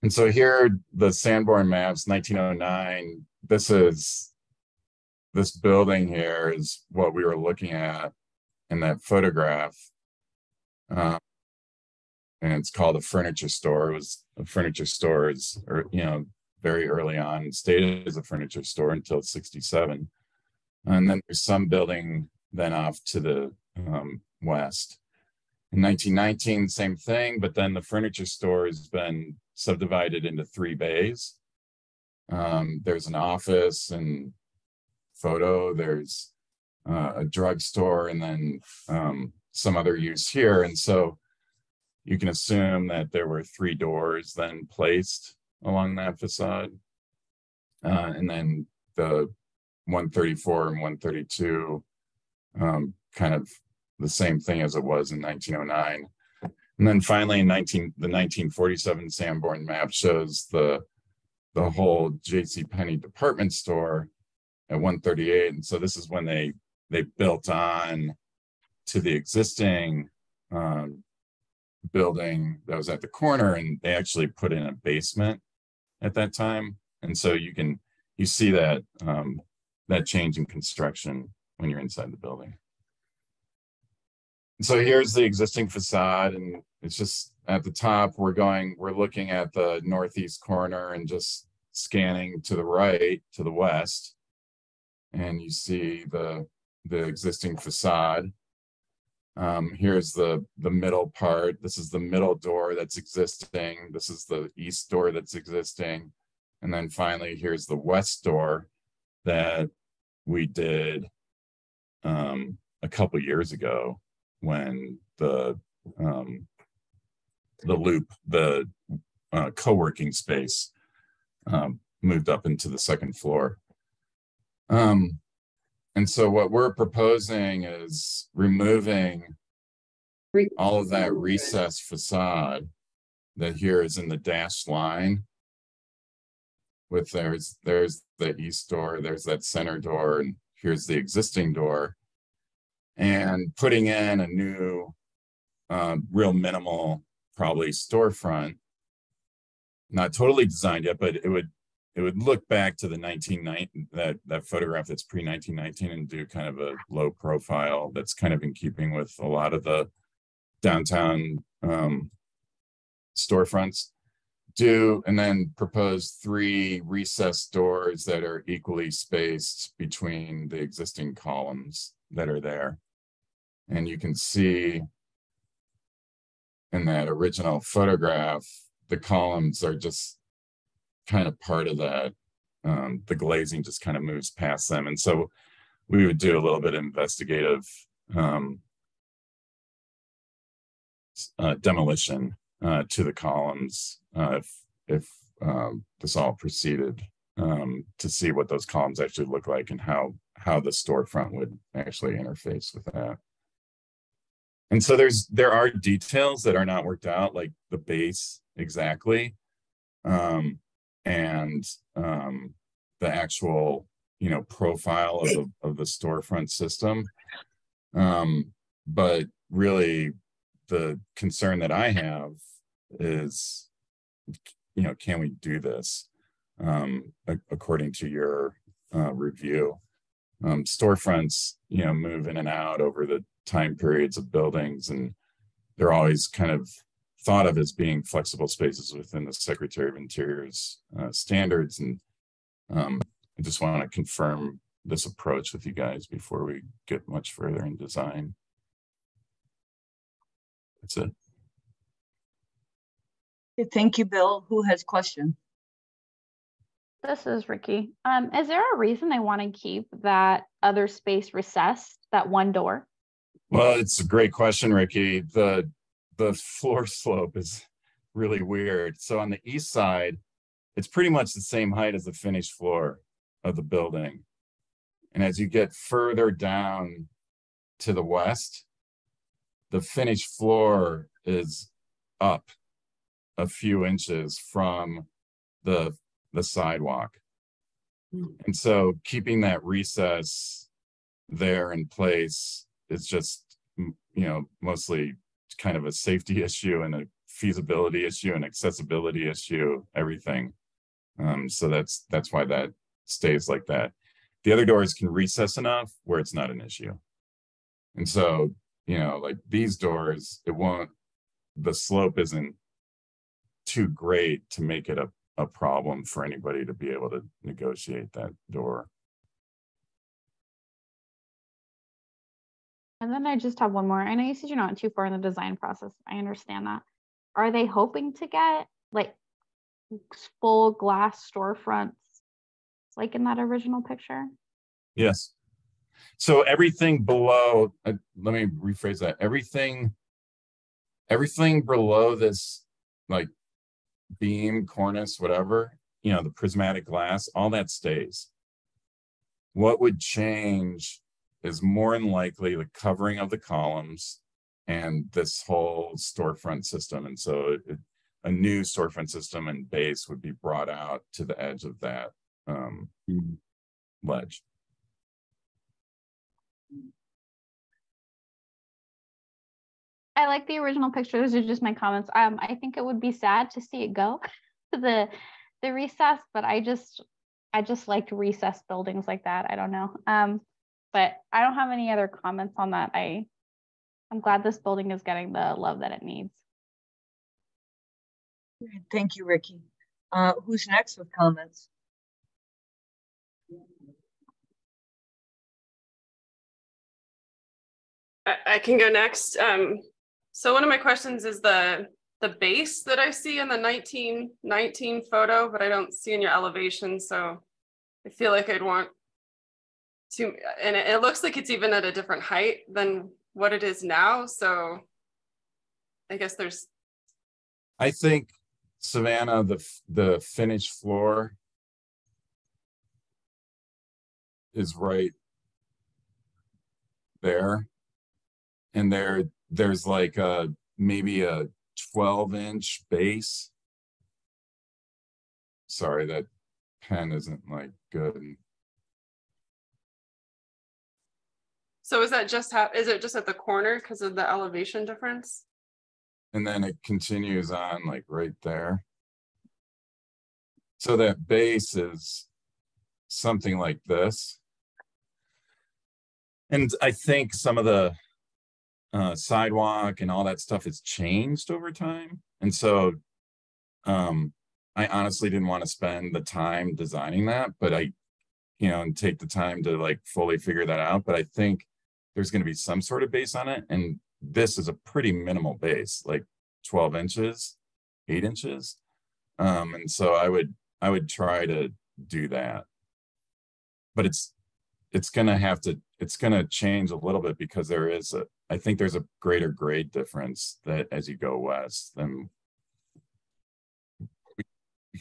And so here, the Sanborn maps, 1909, this building here is what we were looking at in that photograph. And it's called a furniture store. It was a furniture store, or, you know, very early on, stayed as a furniture store until 67. And then there's some building then off to the west. In 1919, same thing, but then the furniture store has been subdivided into 3 bays. There's an office and photo, there's a drugstore, and then some other use here. And so you can assume that there were 3 doors then placed along that facade. And then the 134 and 132, kind of the same thing as it was in 1909. And then finally in the 1947 Sanborn map shows the whole JCPenney department store at 138. And so this is when they built on to the existing building that was at the corner, and they actually put in a basement at that time. And so you see that that change in construction when you're inside the building. And so here's the existing facade, and it's just at the top, we're looking at the northeast corner and just scanning to the right, to the west, and you see the existing facade. Here's the middle part. This is the middle door that's existing. This is the east door that's existing. And then finally, here's the west door that we did a couple years ago when the loop, the co-working space moved up into the second floor. And so what we're proposing is removing all of that recessed facade that here is in the dashed line. With there's the east door, there's that center door, and here's the existing door. And putting in a new, real minimal, probably storefront, not totally designed yet, but it would look back to the 1990, that photograph that's pre-1919, and do kind of a low profile that's kind of in keeping with a lot of the downtown storefronts. And then propose 3 recessed doors that are equally spaced between the existing columns that are there. And you can see in that original photograph, the columns are just kind of part of that. The glazing just kind of moves past them. And so we would do a little bit of investigative demolition to the columns if this all proceeded, to see what those columns actually look like and how the storefront would actually interface with that. And so there are details that are not worked out, like the base exactly, and the actual, you know, profile of the storefront system. But really, the concern that I have is, you know, can we do this according to your review? Storefronts, you know, move in and out over the time periods of buildings, and they're always kind of thought of as being flexible spaces within the Secretary of Interior's standards. And I just want to confirm this approach with you guys before we get much further in design. That's it. Thank you, Bill. Who has questions? This is Ricky. Is there a reason they want to keep that other space recessed, that one door? Well, it's a great question, Ricky. The floor slope is really weird. So on the east side, it's pretty much the same height as the finished floor of the building. And as you get further down to the west, the finished floor is up a few inches from the sidewalk. And so keeping that recess there in place is just, you know, mostly kind of a safety issue and a feasibility issue and accessibility issue, everything. So that's why that stays like that. The other doors can recess enough where it's not an issue. And so, you know, like these doors, the slope isn't too great to make it a problem for anybody to be able to negotiate that door. And then I just have one more. I know you said you're not too far in the design process. I understand that. Are they hoping to get like full glass storefronts like in that original picture? Yes. So everything below, let me rephrase that. Everything below this, like beam, cornice, whatever, you know, the prismatic glass, all that stays. What would change is more than likely the covering of the columns and this whole storefront system. And so a new storefront system and base would be brought out to the edge of that ledge. I like the original picture. Those are just my comments. I think it would be sad to see it go to the recess, but I just like recessed buildings like that. I don't know. But I don't have any other comments on that. I'm glad this building is getting the love that it needs. Thank you, Ricky. Who's next with comments? I can go next. So one of my questions is the base that I see in the 1919 photo, but I don't see in your elevation. So I feel like I'd want to, and it looks like it's even at a different height than what it is now. So I guess I think, Savannah, the finished floor is right there. And there's like maybe a 12-inch base. Sorry, that pen isn't like good. So is that is it just at the corner because of the elevation difference? And then it continues on like right there. So that base is something like this. And I think some of the sidewalk and all that stuff has changed over time. And so I honestly didn't want to spend the time designing that, but and take the time to like fully figure that out. But I think there's going to be some sort of base on it. And this is a pretty minimal base, like 12 inches, 8 inches. And so I would try to do that. But it's going to change a little bit because I think there's a greater grade difference that as you go west, then we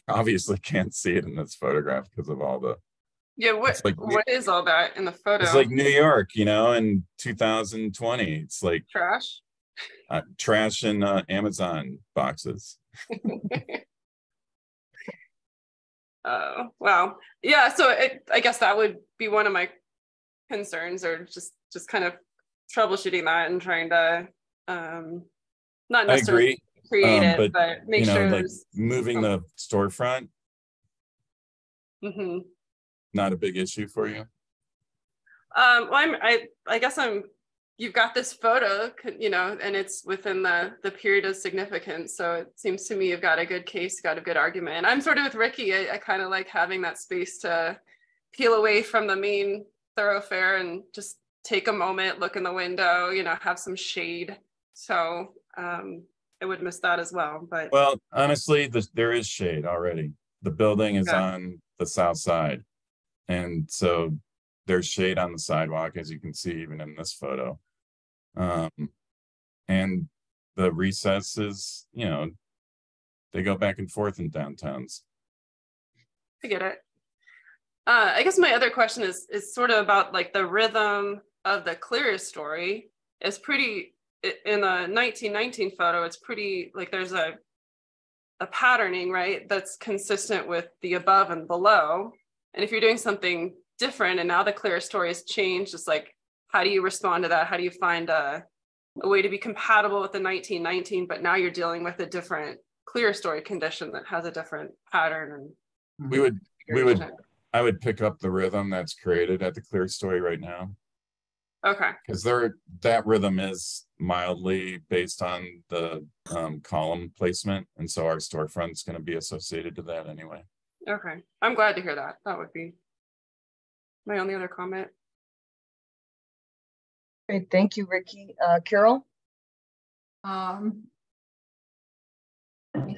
obviously can't see it in this photograph because of all the. Yeah, what is all that in the photo? It's like New York, in 2020. It's like trash. Trash in Amazon boxes. Wow. Yeah, so I guess that would be one of my concerns, or just kind of troubleshooting that and trying to not necessarily create it, but make sure like moving the storefront. Mm-hmm. Not a big issue for you. Well, I guess you've got this photo, and it's within the period of significance. So it seems to me you've got a good case, got a good argument. And I'm sort of with Ricky. I kind of like having that space to peel away from the main thoroughfare and just take a moment, look in the window, have some shade. So I would miss that as well. But well, honestly, there is shade already. The building is on the south side, and so there's shade on the sidewalk, as you can see even in this photo. And the recesses, they go back and forth in downtowns. I get it. I guess my other question is sort of about like the rhythm of the clear story. Is pretty, in the 1919 photo, it's pretty like there's a patterning, right, that's consistent with the above and below. And if you're doing something different and now the clear story has changed, it's like, how do you respond to that? How do you find a way to be compatible with the 1919, but now you're dealing with a different clear story condition that has a different pattern? And I would pick up the rhythm that's created at the clear story right now. Okay. Because that rhythm is mildly based on the column placement, and so our storefront's going to be associated to that anyway. Okay, I'm glad to hear that. That would be my only other comment. Great, thank you, Ricky. Carol? I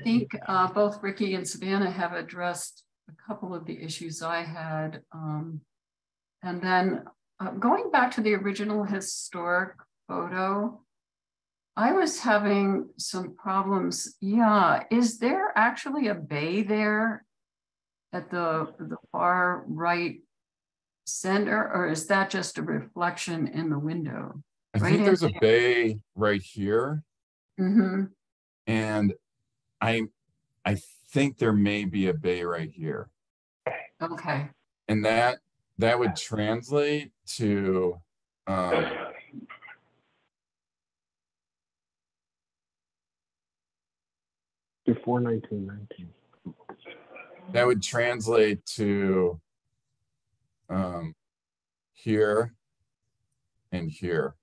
think both Ricky and Savannah have addressed a couple of the issues I had. And then going back to the original historic photo, I was having some problems. Yeah, is there actually a bay there at the far right center, or is that just a reflection in the window? I think there's a bay right here. Mm-hmm. And I think there may be a bay right here. Okay. And that would translate to before 1919. That would translate to here and here.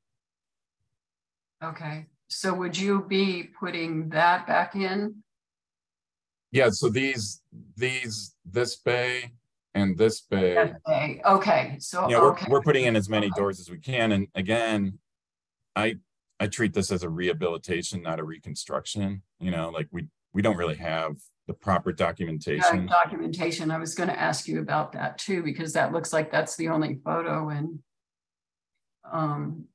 Okay. So would you be putting that back in? Yeah, so this bay and this bay. Okay. So yeah, okay. we're putting in as many doors as we can. And again, I treat this as a rehabilitation, not a reconstruction. Like we don't really have the proper documentation. Documentation. I was going to ask you about that too, because that looks like that's the only photo, and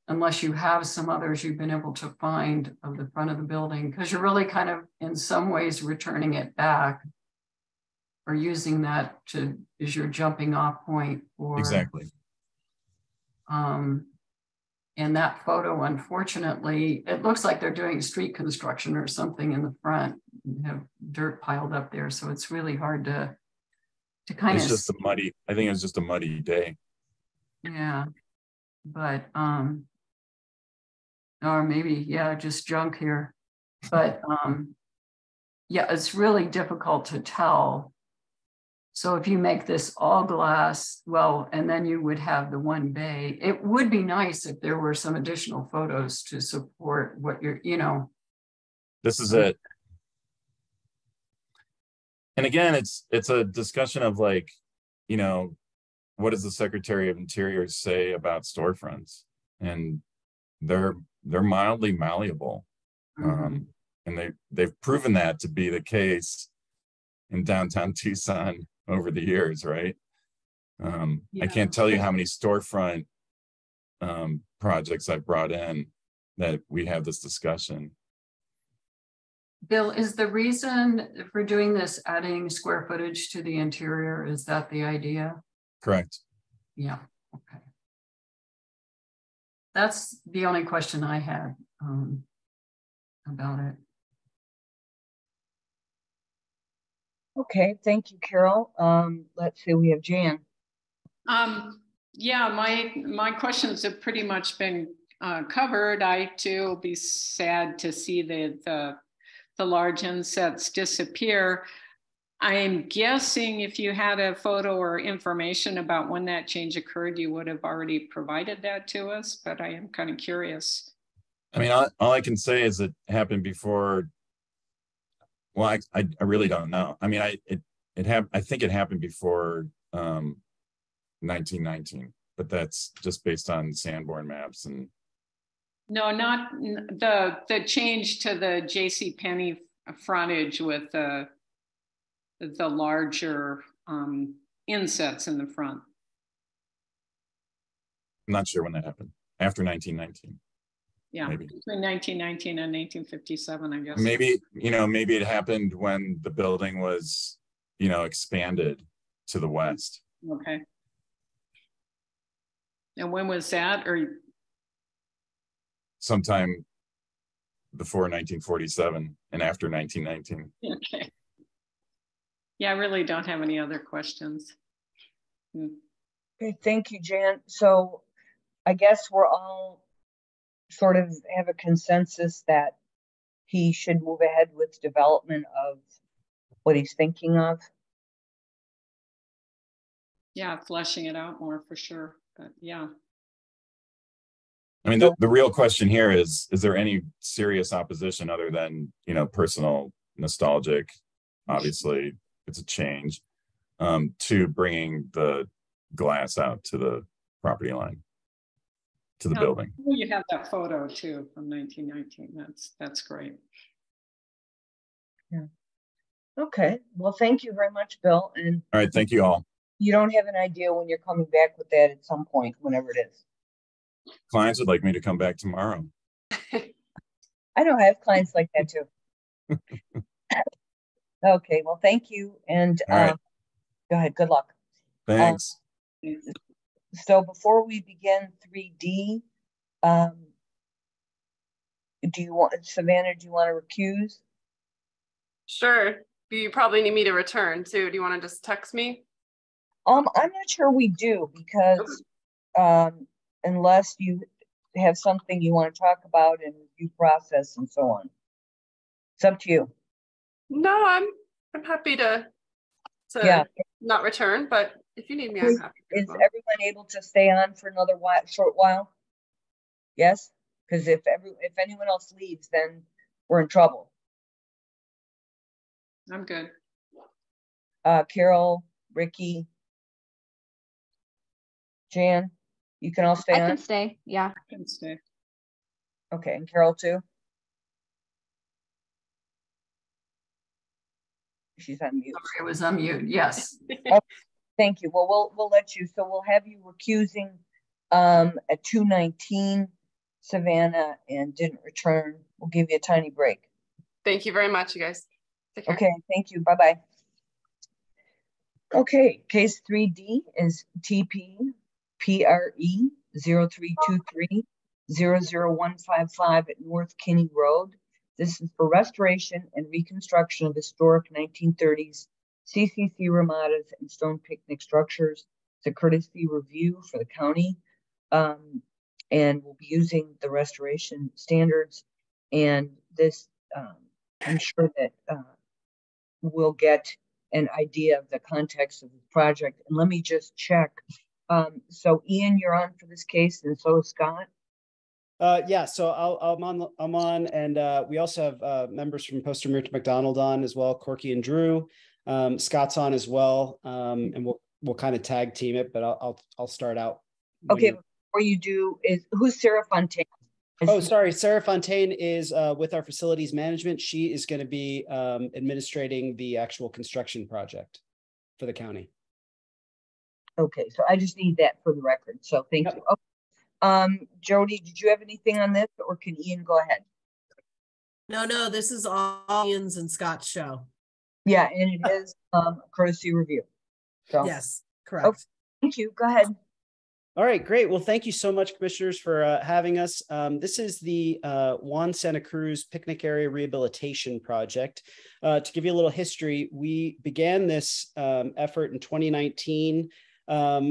unless you have some others you've been able to find of the front of the building, because you're really kind of in some ways returning it back or using that as your jumping off point for exactly. And that photo, unfortunately, it looks like they're doing street construction or something in the front. You have dirt piled up there, so it's really hard to kind of. It's just I think it was just a muddy day. Yeah, but or maybe just junk here. But yeah, it's really difficult to tell. So if you make this all glass, well, and then you would have the one bay. It would be nice if there were some additional photos to support what you're, This is it. And again, it's a discussion of like, what does the Secretary of Interior say about storefronts? And they're mildly malleable. Mm-hmm. And they've proven that to be the case in downtown Tucson over the years, right? I can't tell you how many storefront projects I've brought in that we have this discussion. Bill, is the reason for doing this adding square footage to the interior? Is that the idea? Correct. Yeah, okay. That's the only question I had. about it. Okay, thank you, Carol. Let's see, we have Jan. Yeah, my questions have pretty much been covered. I too will be sad to see the large insets disappear. I'm guessing if you had a photo or information about when that change occurred, you would have already provided that to us, but I am kind of curious. I mean, all I can say is it happened before. Well, I really don't know. I mean, I think it happened before 1919, but that's just based on Sanborn maps. And no, not the change to the JCPenney frontage with the larger insets in the front. I'm not sure when that happened. After 1919. Yeah, maybe between 1919 and 1857, I guess. Maybe, maybe it happened when the building was, expanded to the west. Okay. And when was that? Or sometime before 1947 and after 1919. Okay. Yeah, I really don't have any other questions. Okay, thank you, Jan. So I guess we're all sort of have a consensus that he should move ahead with development of what he's thinking of. Yeah, fleshing it out more for sure, but yeah. I mean, the real question here is there any serious opposition other than, personal nostalgic, obviously it's a change, to bringing the glass out to the property line, to the building. You have that photo too from 1919. That's great. Yeah. Okay. Well, thank you very much, Bill. And all right, thank you all. You don't have an idea when you're coming back with that at some point, whenever it is. Clients would like me to come back tomorrow. I know I have clients like that too. Okay. Well, thank you. And right. Go ahead. Good luck. Thanks. So before we begin 3D, do you want, Savannah, do you want to recuse? Sure. You probably need me to return too. Do you want to just text me? I'm not sure we do, because unless you have something you want to talk about in review process and so on. It's up to you. No, I'm happy to not return, but if you need me, I'm happy to. Is everyone able to stay on for another short while? Yes, because if anyone else leaves, then we're in trouble. I'm good. Carol, Ricky, Jan, you can all stay on? I can stay, yeah. I can stay. Okay, and Carol too? She's on mute. It was on mute, yes. Okay, thank you. Well, we'll let you. So we'll have you recusing at 2:19, Savannah, and didn't return. We'll give you a tiny break. Thank you very much, you guys. Take care. Okay, thank you. Bye-bye. Okay, case 3D is TPCHC 0323-00155 at North Kinney Road. This is for restoration and reconstruction of historic 1930s CCC ramadas and stone picnic structures. It's a courtesy review for the county, and we'll be using the restoration standards. And this, I'm sure that we'll get an idea of the context of the project. And let me just check. So Ian, you're on for this case, and so is Scott. Yeah, so I'm on, and we also have members from Poster McDonald on as well, Corky and Drew. Scott's on as well, and we'll kind of tag team it, but I'll start out. Okay, before you do, who's Sarah Fontaine? Sorry, Sarah Fontaine is with our facilities management. She is going to be administrating the actual construction project for the county. Okay, so I just need that for the record. So thank you. Okay. Jody, did you have anything on this, or can Ian go ahead? No, this is all Ian's and Scott's show. Yeah, and it is a courtesy review. So yes, correct. Okay, thank you. Go ahead. All right, great. Well, thank you so much, commissioners, for having us. This is the Juan Santa Cruz Picnic Area Rehabilitation Project. To give you a little history, we began this effort in 2019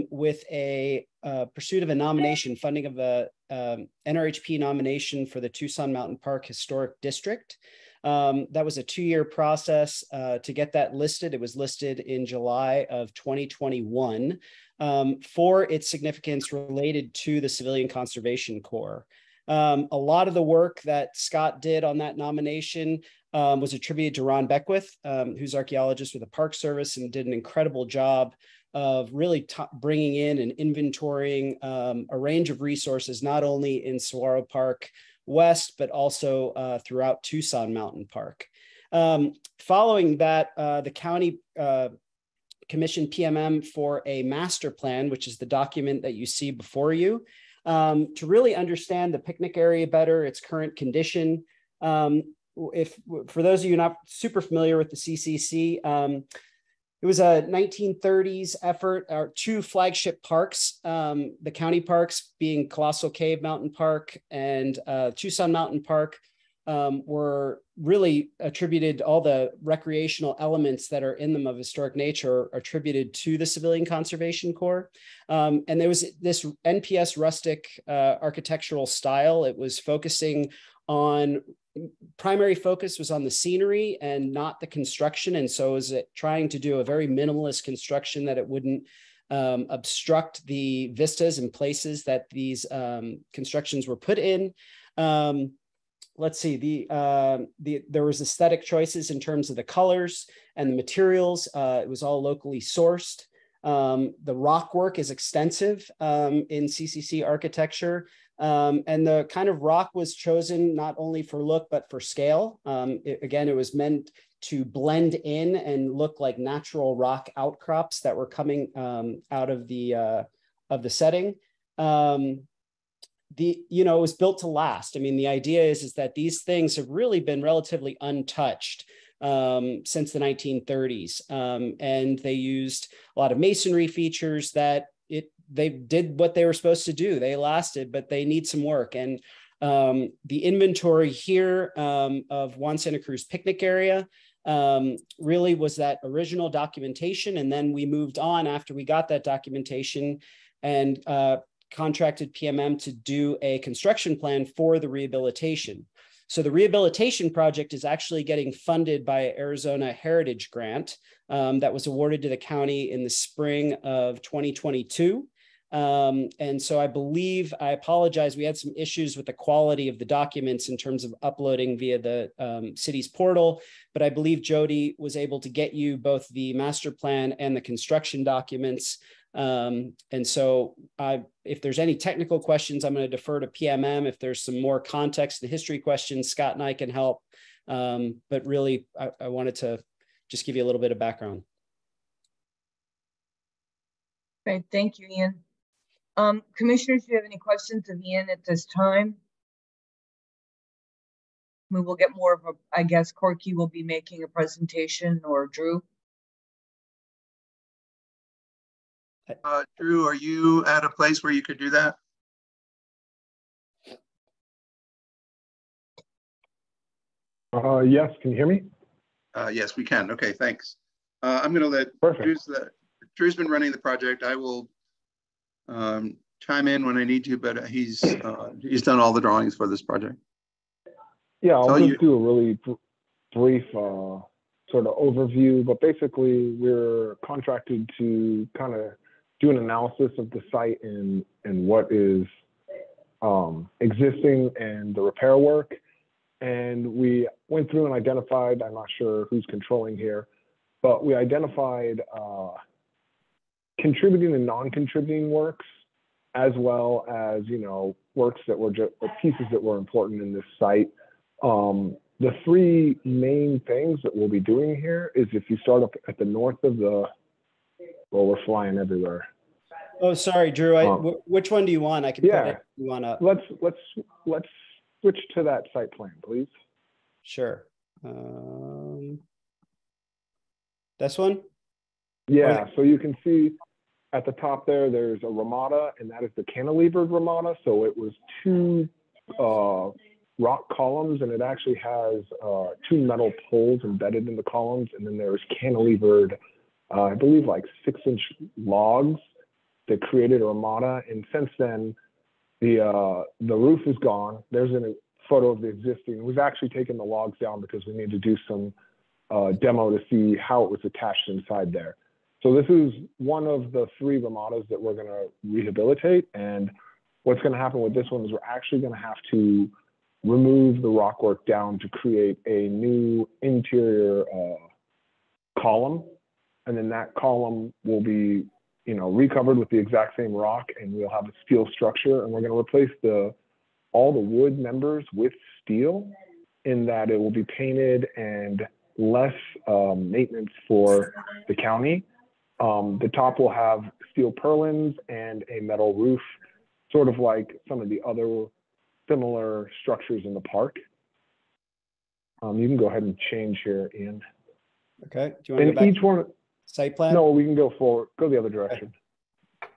with a pursuit of a nomination, funding of a NRHP nomination for the Tucson Mountain Park Historic District. That was a 2-year process to get that listed. It was listed in July of 2021 for its significance related to the Civilian Conservation Corps. A lot of the work that Scott did on that nomination was attributed to Ron Beckwith, who's archaeologist with the Park Service and did an incredible job of really bringing in and inventorying a range of resources, not only in Saguaro Park West, but also throughout Tucson Mountain Park. Following that, the county commissioned PMM for a master plan, which is the document that you see before you, to really understand the picnic area better, its current condition. For those of you not super familiar with the CCC, it was a 1930s effort. Our 2 flagship parks, the county parks being Colossal Cave Mountain Park and Tucson Mountain Park, were really attributed, all the recreational elements that are in them of historic nature are attributed to the Civilian Conservation Corps. And there was this NPS rustic architectural style. It was focusing on, primary focus was on the scenery and not the construction. And so is it trying to do a very minimalist construction that it wouldn't obstruct the vistas and places that these constructions were put in. Let's see, there was aesthetic choices in terms of the colors and the materials. It was all locally sourced. The rock work is extensive in CCC architecture. And the kind of rock was chosen not only for look, but for scale. Again, it was meant to blend in and look like natural rock outcrops that were coming out of the setting. It was built to last. I mean, the idea is that these things have really been relatively untouched since the 1930s. And they used a lot of masonry features that they did what they were supposed to do. They lasted, but they need some work. And the inventory here of Juan Santa Cruz picnic area really was that original documentation. And then we moved on after we got that documentation and contracted PMM to do a construction plan for the rehabilitation. So the rehabilitation project is actually getting funded by Arizona Heritage Grant that was awarded to the county in the spring of 2022. And so I apologize, we had some issues with the quality of the documents in terms of uploading via the city's portal, but I believe Jody was able to get you both the master plan and the construction documents. And so if there's any technical questions, I'm going to defer to PMM. If there's some more context, the history questions, Scott and I can help. But really, I wanted to just give you a little bit of background. Great, thank you, Ian. Commissioners, do you have any questions of Ian at this time? We will get more of a, I guess Corky will be making a presentation, or Drew. Drew, are you at a place where you could do that? Yes, can you hear me? Yes, we can. Okay, thanks. I'm going to let Drew's been running the project. I will chime in when I need to, but he's done all the drawings for this project. Yeah, I'll just do a really brief sort of overview, but basically we're contracted to kind of do an analysis of the site and what is existing and the repair work. And we went through and identified, I'm not sure who's controlling here, but we identified contributing and non-contributing works, as well as, works that were just pieces that were important in this site. The 3 main things that we'll be doing here is, if you start up at the north of the, well, we're flying everywhere. Oh, sorry, Drew. Which one do you want? I can put it. You want to? Let's switch to that site plan, please. Sure. This one? Yeah. So you can see at the top there, there's a ramada, and that is the cantilevered ramada. So it was two rock columns, and it actually has two metal poles embedded in the columns, and then there's cantilevered, I believe like 6-inch logs that created a ramada. And since then, the roof is gone. There's a photo of the existing. We've actually taken the logs down because we need to do some demo to see how it was attached inside there. So this is one of the 3 ramadas that we're going to rehabilitate. And what's going to happen with this one is we're actually going to have to remove the rock work down to create a new interior column. And then that column will be, you know, recovered with the exact same rock, and we'll have a steel structure. And we're going to replace all the wood members with steel, in that it will be painted and less maintenance for the county. The top will have steel purlins and a metal roof, sort of like some of the other similar structures in the park. You can go ahead and change here, Ian. Okay. Do you want to go back each one site plan? No, we can go forward. Go the other direction. Okay.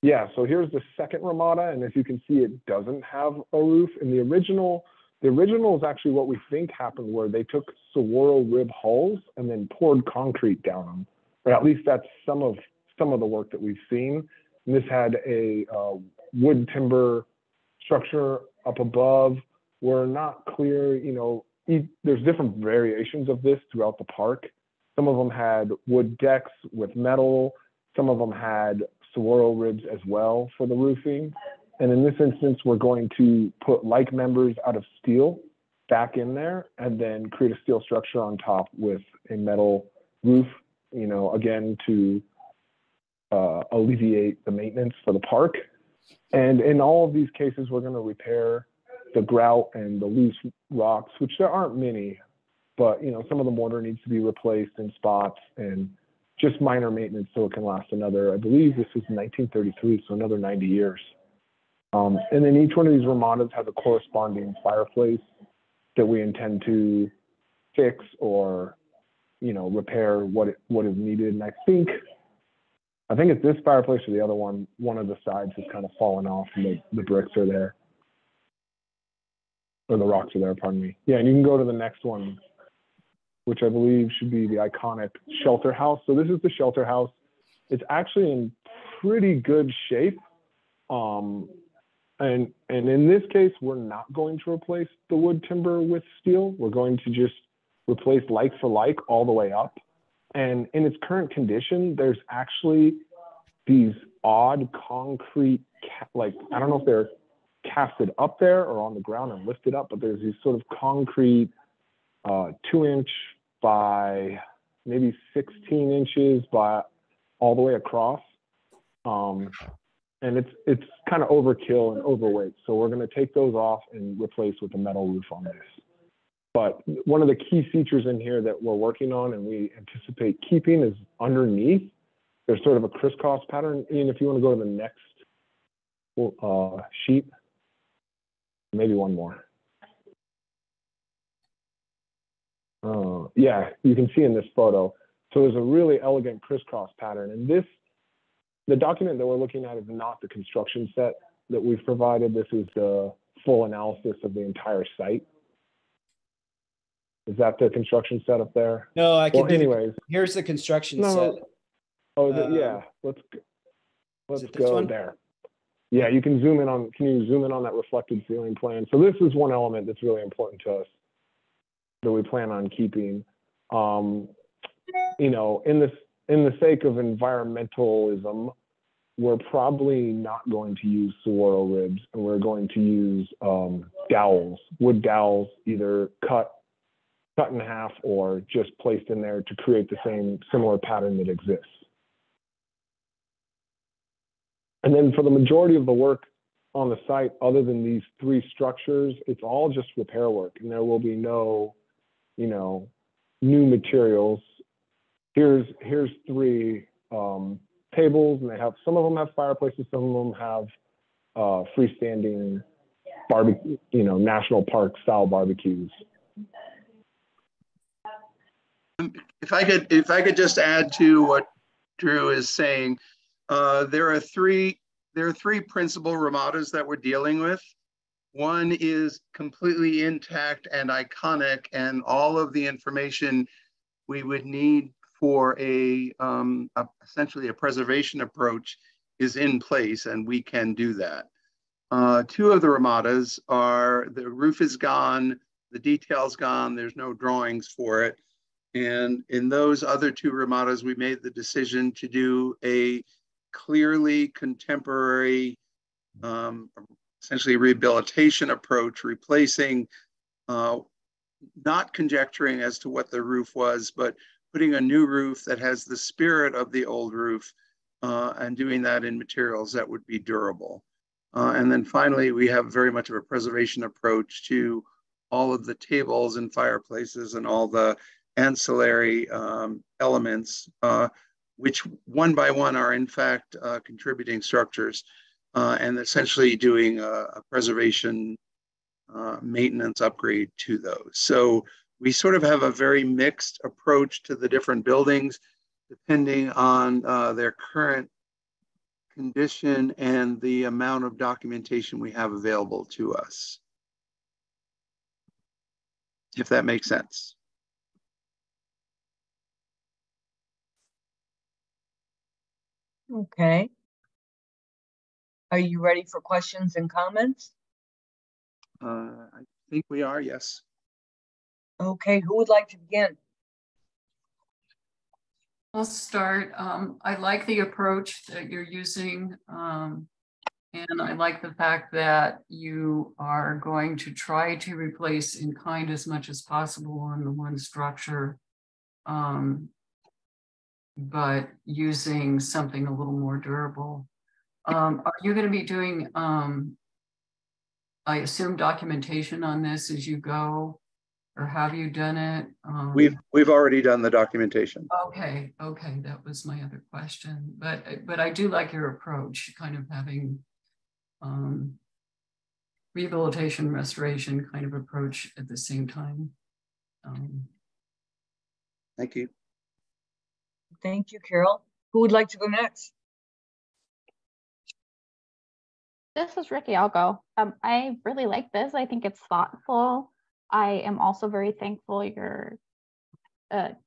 Yeah. So here's the second ramada, and as you can see, it doesn't have a roof. In the original is actually what we think happened, where they took saguaro rib hulls and then poured concrete down them. Or at least that's some of the work that we've seen. And this had a wood timber structure up above. We're not clear, you know, there's different variations of this throughout the park. Some of them had wood decks with metal. Some of them had saguaro ribs as well for the roofing. And in this instance, we're going to put like members out of steel back in there, and then create a steel structure on top with a metal roof, you know, again, to alleviate the maintenance for the park. And in all of these cases, we're going to repair the grout and the loose rocks, which there aren't many, but, you know, some of the mortar needs to be replaced in spots, and just minor maintenance so it can last another, I believe this is 1933, so another 90 years. And then each one of these ramadas has a corresponding fireplace that we intend to fix or, you know, repair what is needed. And I think it's this fireplace or the other one. One of the sides has kind of fallen off, and the bricks are there, or the rocks are there. Pardon me. Yeah, and you can go to the next one, which I believe should be the iconic shelter house. So this is the shelter house. It's actually in pretty good shape. And in this case, we're not going to replace the wood timber with steel. We're going to just replace like for like all the way up. And in its current condition, there's actually these odd concrete, like, I don't know if they're casted up there or on the ground and lifted up, but there's these sort of concrete 2-inch by maybe 16 inches by all the way across. And it's kind of overkill and overweight. So we're going to take those off and replace with a metal roof on this. But one of the key features in here that we're working on and we anticipate keeping is underneath, there's sort of a crisscross pattern. Ian, if you want to go to the next sheet, maybe one more. Yeah, you can see in this photo. So there's a really elegant crisscross pattern. And the document that we're looking at is not the construction set that we've provided. This is the full analysis of the entire site. Is that the construction set up there? No, I can. Well, anyways, here's the construction set. Oh, yeah. Let's go there. Yeah, you can zoom in on. Can you zoom in on that reflected ceiling plan? So this is one element that's really important to us that we plan on keeping. You know, in the sake of environmentalism, we're probably not going to use saguaro ribs, and we're going to use dowels, wood dowels, either cut in half or just placed in there to create the same similar pattern that exists. And then for the majority of the work on the site, other than these 3 structures, it's all just repair work, and there will be no, you know, new materials. Here's 3 tables, and some of them have fireplaces, some of them have freestanding barbecue, you know, national park style barbecues. If I could just add to what Drew is saying, there are three principal ramadas that we're dealing with. One is completely intact and iconic, and all of the information we would need for essentially a preservation approach is in place, and we can do that. Two of the ramadas are, the roof is gone, the detail's gone, there's no drawings for it. And in those other two ramadas, we made the decision to do a clearly contemporary, essentially rehabilitation approach, replacing, not conjecturing as to what the roof was, but putting a new roof that has the spirit of the old roof, and doing that in materials that would be durable. And then finally, we have very much of a preservation approach to all of the tables and fireplaces and all the ancillary elements, which one by one are in fact contributing structures, and essentially doing a preservation maintenance upgrade to those. So we sort of have a very mixed approach to the different buildings, depending on their current condition and the amount of documentation we have available to us. If that makes sense. Okay. Are you ready for questions and comments? I think we are, yes. Okay, who would like to begin? I'll start. I like the approach that you're using. And I like the fact that you are going to try to replace in kind as much as possible on the one structure, but using something a little more durable. Are you going to be doing, I assume, documentation on this as you go, or have you done it? We've already done the documentation. Okay, that was my other question. But I do like your approach, kind of having rehabilitation, restoration kind of approach at the same time. Thank you. Thank you, Carol. Who would like to go next? This is Ricky. I'll go. I really like this. I think it's thoughtful. I am also very thankful you're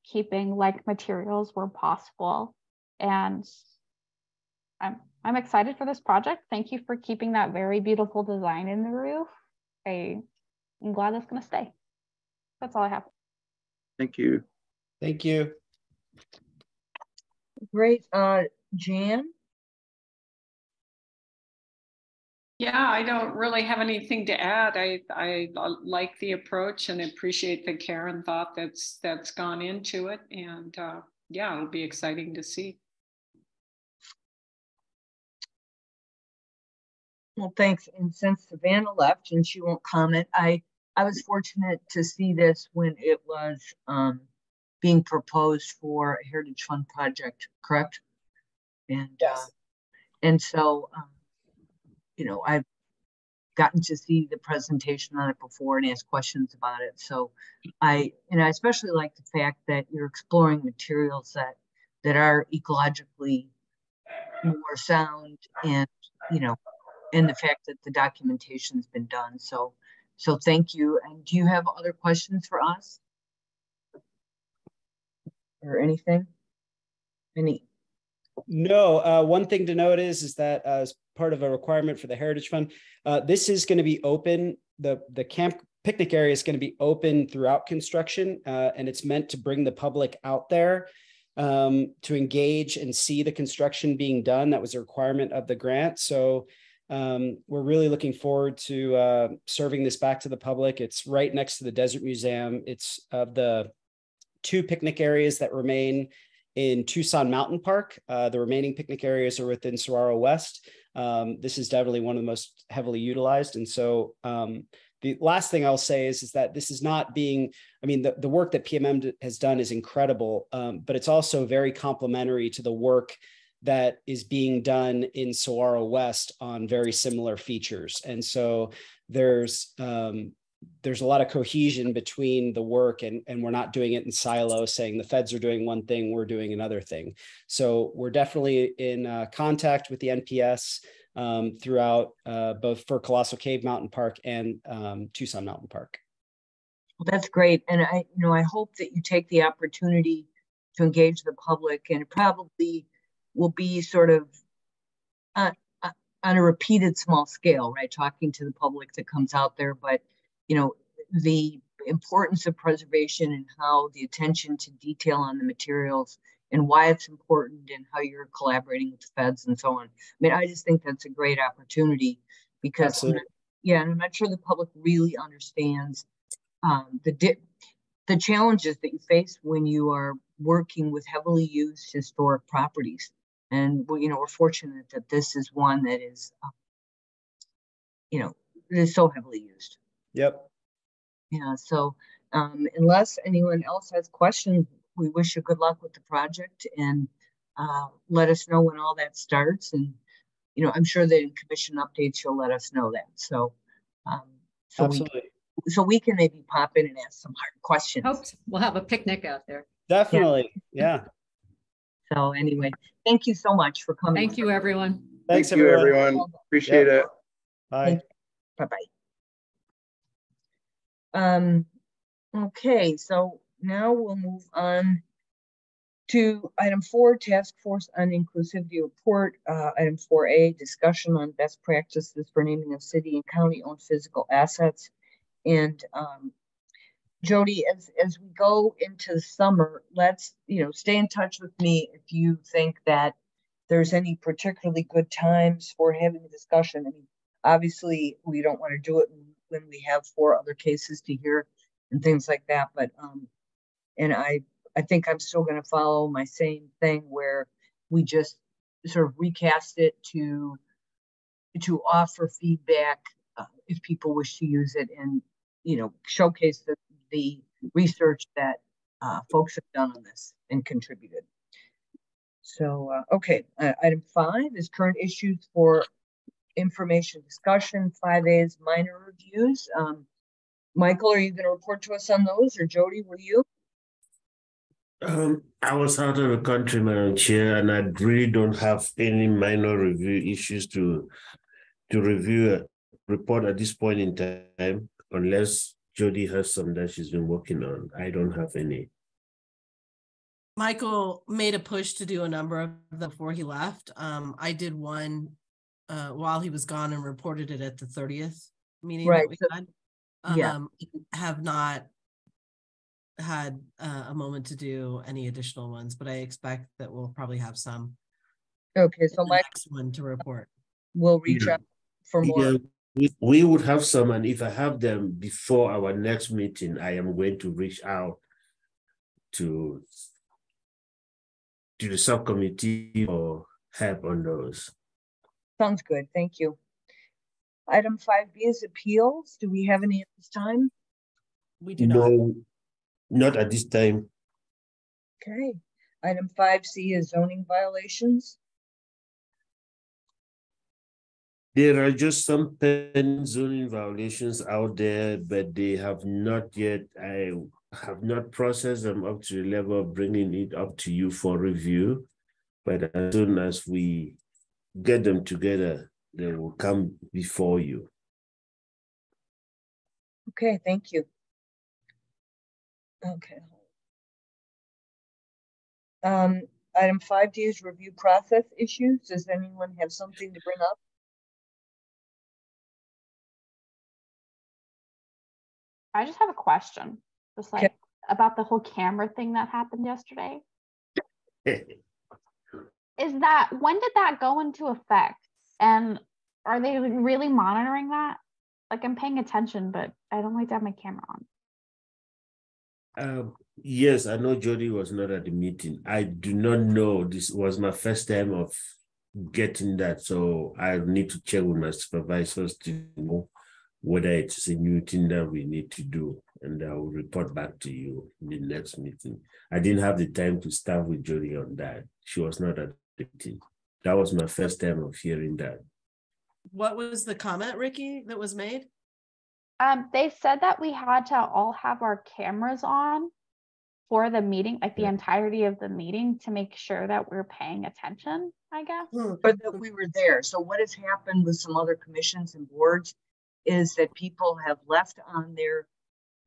keeping like materials where possible, and I'm excited for this project. Thank you for keeping that very beautiful design in the roof. I'm glad it's going to stay. That's all I have. Thank you. Thank you. Great. Jan? Yeah, I don't really have anything to add. I like the approach and appreciate the care and thought that's gone into it. And yeah, it'll be exciting to see. Well, thanks. And since Savannah left and she won't comment, I was fortunate to see this when it was being proposed for a Heritage Fund project, correct? And yes. And so, you know, I've gotten to see the presentation on it before and ask questions about it. So I especially like the fact that you're exploring materials that are ecologically more sound, and, you know, and the fact that the documentation's been done. So thank you. And do you have other questions for us? Or anything? No, one thing to note is that as part of a requirement for the Heritage Fund, this is going to be open. The camp picnic area is going to be open throughout construction, and it's meant to bring the public out there to engage and see the construction being done. That was a requirement of the grant. So we're really looking forward to serving this back to the public. It's right next to the Desert Museum. It's the two picnic areas that remain in Tucson Mountain Park. The remaining picnic areas are within Saguaro West. This is definitely one of the most heavily utilized. And so the last thing I'll say is that this is not being, I mean, the work that PMM has done is incredible, but it's also very complementary to the work that is being done in Saguaro West on very similar features. And so there's there's a lot of cohesion between the work, and we're not doing it in silos, saying the feds are doing one thing, we're doing another thing. So we're definitely in contact with the NPS throughout both for Colossal Cave Mountain Park and Tucson Mountain Park. Well, that's great. And I hope that you take the opportunity to engage the public, and it probably will be sort of on a repeated small scale, right? Talking to the public that comes out there, but the importance of preservation and how the attention to detail on the materials and why it's important and how you're collaborating with the feds and so on. I mean, I just think that's a great opportunity because and I'm not sure the public really understands the challenges that you face when you are working with heavily used historic properties. And we're fortunate that this is one that is, is so heavily used. Yep. Yeah. So unless anyone else has questions, we wish you good luck with the project, and let us know when all that starts. And I'm sure that in commission updates you'll let us know that. So absolutely. So we can maybe pop in and ask some hard questions. Hope we'll have a picnic out there. Definitely. Yeah. So anyway, thank you so much for coming. Thank you, everyone. Thanks, everyone. Appreciate it. Bye. Bye-bye. Okay, so now we'll move on to item 4, Task Force on Inclusivity Report. Item 4A, discussion on best practices for naming of city and county-owned physical assets. And Jody, as we go into the summer, let's stay in touch with me if you think that there's any particularly good times for having a discussion. I mean, obviously we don't want to do it when we have 4 other cases to hear and things like that, but and I think I'm still going to follow my same thing where we just sort of recast it to offer feedback if people wish to use it, and showcase the research that folks have done on this and contributed. So, okay, item 5 is current issues for information discussion. 5A is minor reviews. Michael, are you going to report to us on those, or Jody, will you? I was out of the country, Madam Chair, and I really don't have any minor review issues to review a report at this point in time, unless Jody has some that she's been working on. I don't have any. Michael made a push to do a number of them before he left. I did one while he was gone and reported it at the 30th meeting that we had. Have not had a moment to do any additional ones, but I expect that we'll probably have some. Okay, so my next one to report. We'll reach out for more. Yeah, we would have some, and if I have them before our next meeting, I am going to reach out to the subcommittee or help on those. Sounds good. Thank you. Item 5B is appeals. Do we have any at this time? We do not. No, not at this time. Okay. Item 5C is zoning violations. There are just some pending zoning violations out there, but they have not yet, I have not processed them up to the level of bringing it up to you for review. But as soon as we get them together, they will come before you. Okay, thank you. Okay. Item 5D is review process issues. Does anyone have something to bring up? I just have a question, just like about the whole camera thing that happened yesterday. When did that go into effect? And are they really monitoring that? Like, I'm paying attention, but I don't like to have my camera on. Yes, I know Jody was not at the meeting. I do not know. This was my first time of getting that, so I need to check with my supervisors to know whether it's a new thing that we need to do, and I will report back to you in the next meeting. I didn't have the time to start with Jody on that. She was not at the meeting. That was my first time of hearing that. What was the comment, Ricky, that was made? They said that we had to all have our cameras on for the meeting, like the entirety of the meeting, to make sure that we're paying attention, I guess. But that we were there. So what has happened with some other commissions and boards is that people have left on their,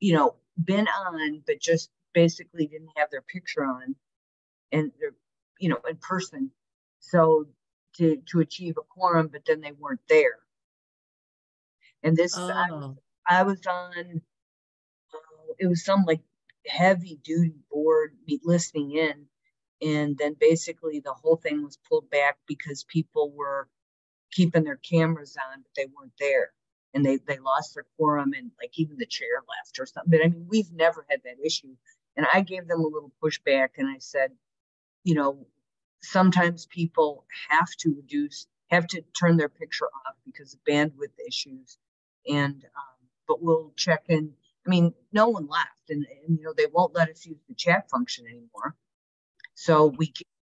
been on, but just basically didn't have their picture on, and they're, in person. So to achieve a quorum, but then they weren't there. And this, I was on, it was some like heavy duty board listening in. And then basically the whole thing was pulled back because people were keeping their cameras on, but they weren't there. And they lost their quorum, and like even the chair left or something. But I mean, we've never had that issue. And I gave them a little pushback, and I said, sometimes people have to turn their picture off because of bandwidth issues. And, but we'll check in. I mean, no one left, and they won't let us use the chat function anymore. So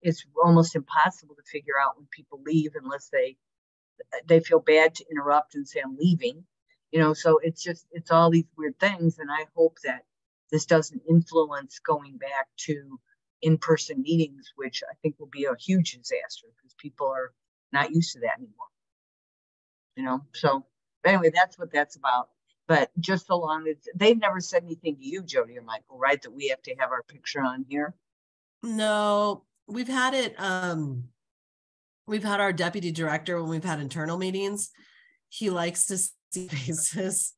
it's almost impossible to figure out when people leave unless they feel bad to interrupt and say, I'm leaving, so it's all these weird things. And I hope that this doesn't influence going back to in-person meetings, which I think will be a huge disaster because people are not used to that anymore, so anyway, that's what that's about. But just so long as they've never said anything to you, Jody or Michael, right, that we have to have our picture on here. No, we've had it. We've had our deputy director when we've had internal meetings. He likes to see faces.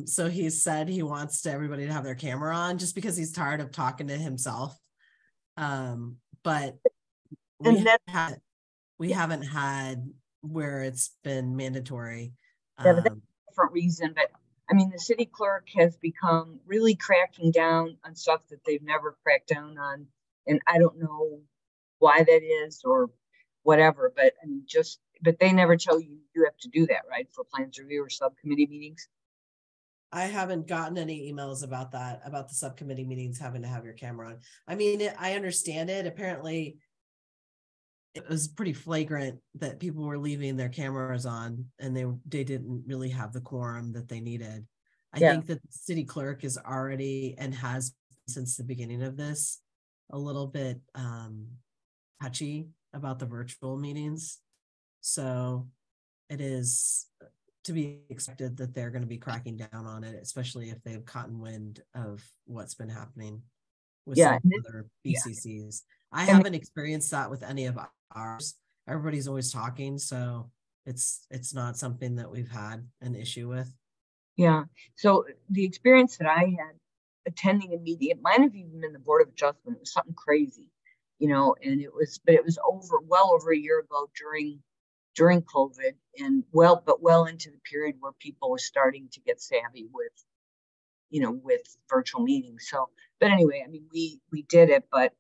So he said he wants everybody to have their camera on just because he's tired of talking to himself. But we haven't had where it's been mandatory. Yeah, but that's a different reason. But I mean, the city clerk has become really cracking down on stuff that they've never cracked down on. And I don't know why that is or whatever, but I mean, but they never tell you have to do that, right? For plans review or subcommittee meetings. I haven't gotten any emails about that, about the subcommittee meetings having to have your camera on. I mean, I understand it. Apparently it was pretty flagrant that people were leaving their cameras on and they didn't really have the quorum that they needed. I think that the city clerk is already, and has since the beginning of this, a little bit touchy about the virtual meetings. So it is to be expected that they're going to be cracking down on it, especially if they've caught wind of what's been happening with some other BCCs. I haven't experienced that with any of ours. Everybody's always talking, so it's not something that we've had an issue with. Yeah. So the experience that I had attending a meeting, it might have even been the Board of Adjustment. It was something crazy, and it was well over a year ago during COVID, and well into the period where people were starting to get savvy with virtual meetings. So, but anyway, I mean, we did it, but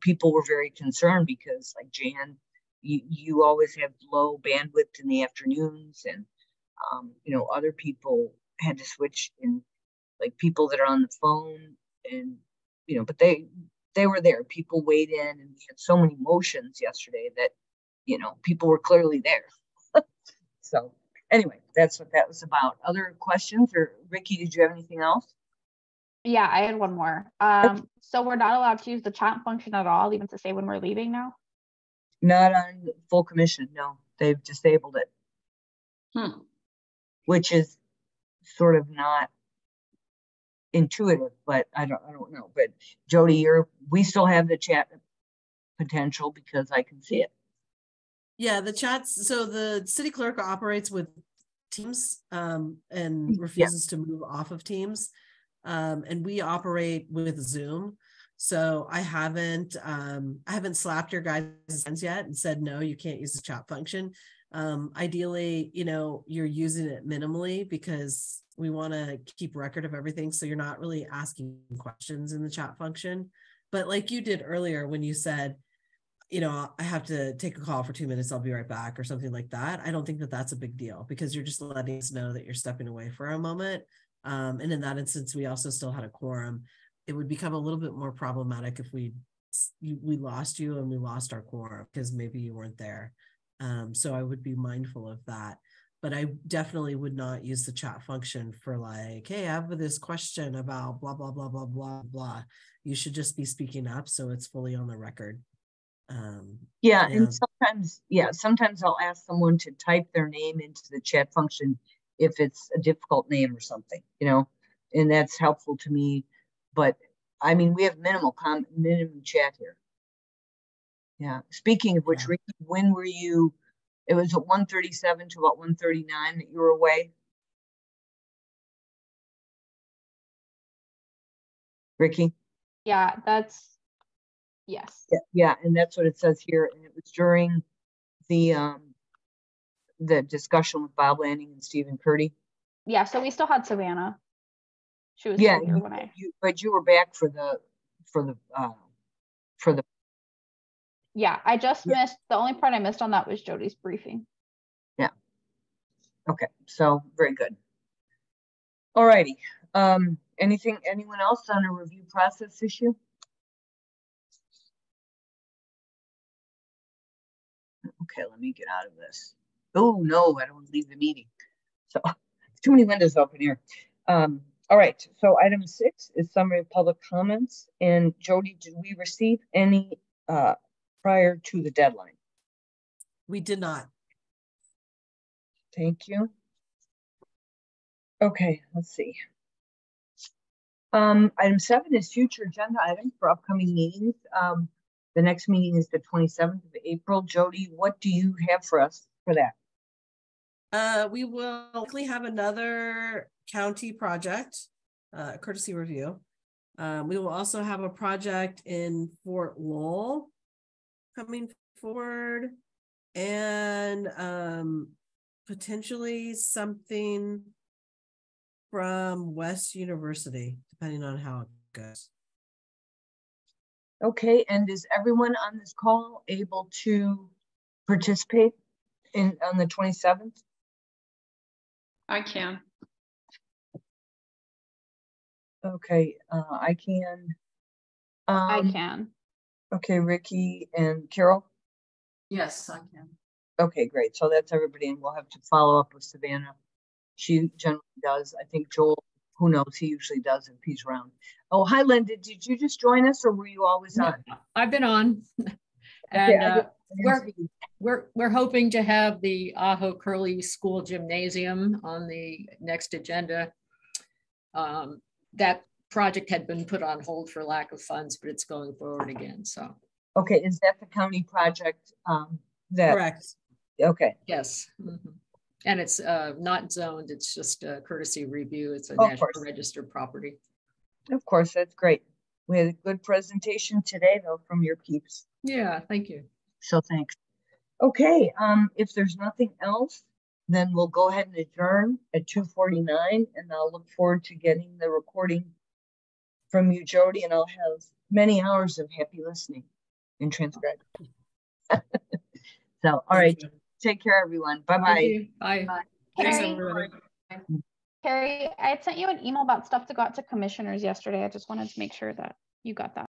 people were very concerned because, like Jan, you always have low bandwidth in the afternoons, and other people had to switch in, like people that are on the phone, and but they were there. People weighed in, and we had so many motions yesterday that people were clearly there. So anyway, that's what that was about. Other questions? Or Ricky, did you have anything else? Yeah, I had one more. So we're not allowed to use the chat function at all, even to say when we're leaving now? Not on full commission, no. They've disabled it. Which is sort of not intuitive, but I don't know. But Jody, we still have the chat potential because I can see it. Yeah, the chats. So the city clerk operates with Teams and refuses to move off of Teams. And we operate with Zoom. So I haven't slapped your guys' hands yet and said, no, you can't use the chat function. Ideally, you're using it minimally because we want to keep record of everything. So you're not really asking questions in the chat function. But like you did earlier when you said, I have to take a call for 2 minutes, I'll be right back, or something like that. I don't think that that's a big deal because you're just letting us know that you're stepping away for a moment. And in that instance, we also still had a quorum. It would become a little bit more problematic if we lost you and we lost our quorum because maybe you weren't there. So I would be mindful of that. but I definitely would not use the chat function for like, hey, I have this question about blah, blah, blah, blah, blah, blah. You should just be speaking up so it's fully on the record. Yeah, and sometimes I'll ask someone to type their name into the chat function if it's a difficult name or something, you know, and that's helpful to me. But I mean, we have minimum chat here. Yeah. Speaking of which, Ricky, when were you? It was at 1:37 to about 1:39 that you were away. Ricky? Yeah, that's yes. Yeah, and that's what it says here. And it was during the discussion with Bob Lanning and Stephen Curdy. Yeah, so we still had Savannah. She was here when but you were back for the yeah, I just missed the only part I missed on that was Jody's briefing. Yeah. Okay, so very good. All righty. Anyone else on a review process issue? Okay, let me get out of this. Oh no, I don't want to leave the meeting. So too many windows open here. All right, so item 6 is summary of public comments. And Jody, did we receive any prior to the deadline? We did not. Thank you. Okay, let's see. Item 7 is future agenda items for upcoming meetings. The next meeting is the 27th of April. Jody, what do you have for us for that? We will likely have another county project, courtesy review. We will also have a project in Fort Lowell coming forward, and potentially something from West University, depending on how it goes. Okay, and is everyone on this call able to participate on the 27th? I can. Okay, I can. I can. Okay, Ricky and Carol? Yes, I can. Okay, great. So that's everybody, and we'll have to follow up with Savannah. She generally does. I think Joel, who knows, he usually does if he's around. Oh, hi, Linda. Did you just join us, or were you always on? I've been on. And we're hoping to have the Ajo Curly School Gymnasium on the next agenda. That project had been put on hold for lack of funds, but it's going forward again. So. Okay, is that the county project? Correct. Okay. Yes. Mm-hmm. And it's not zoned. It's just a courtesy review. It's a National Register property. Of course, that's great. We had a good presentation today, though, from your peeps. Yeah, thank you. So thanks. Okay, if there's nothing else, then we'll go ahead and adjourn at 2:49, and I'll look forward to getting the recording from you, Jody, and I'll have many hours of happy listening and transcribing. So, all right, take care, everyone. Bye-bye. Bye. Thanks, everybody. Carrie, I had sent you an email about stuff to go out to commissioners yesterday. I just wanted to make sure that you got that.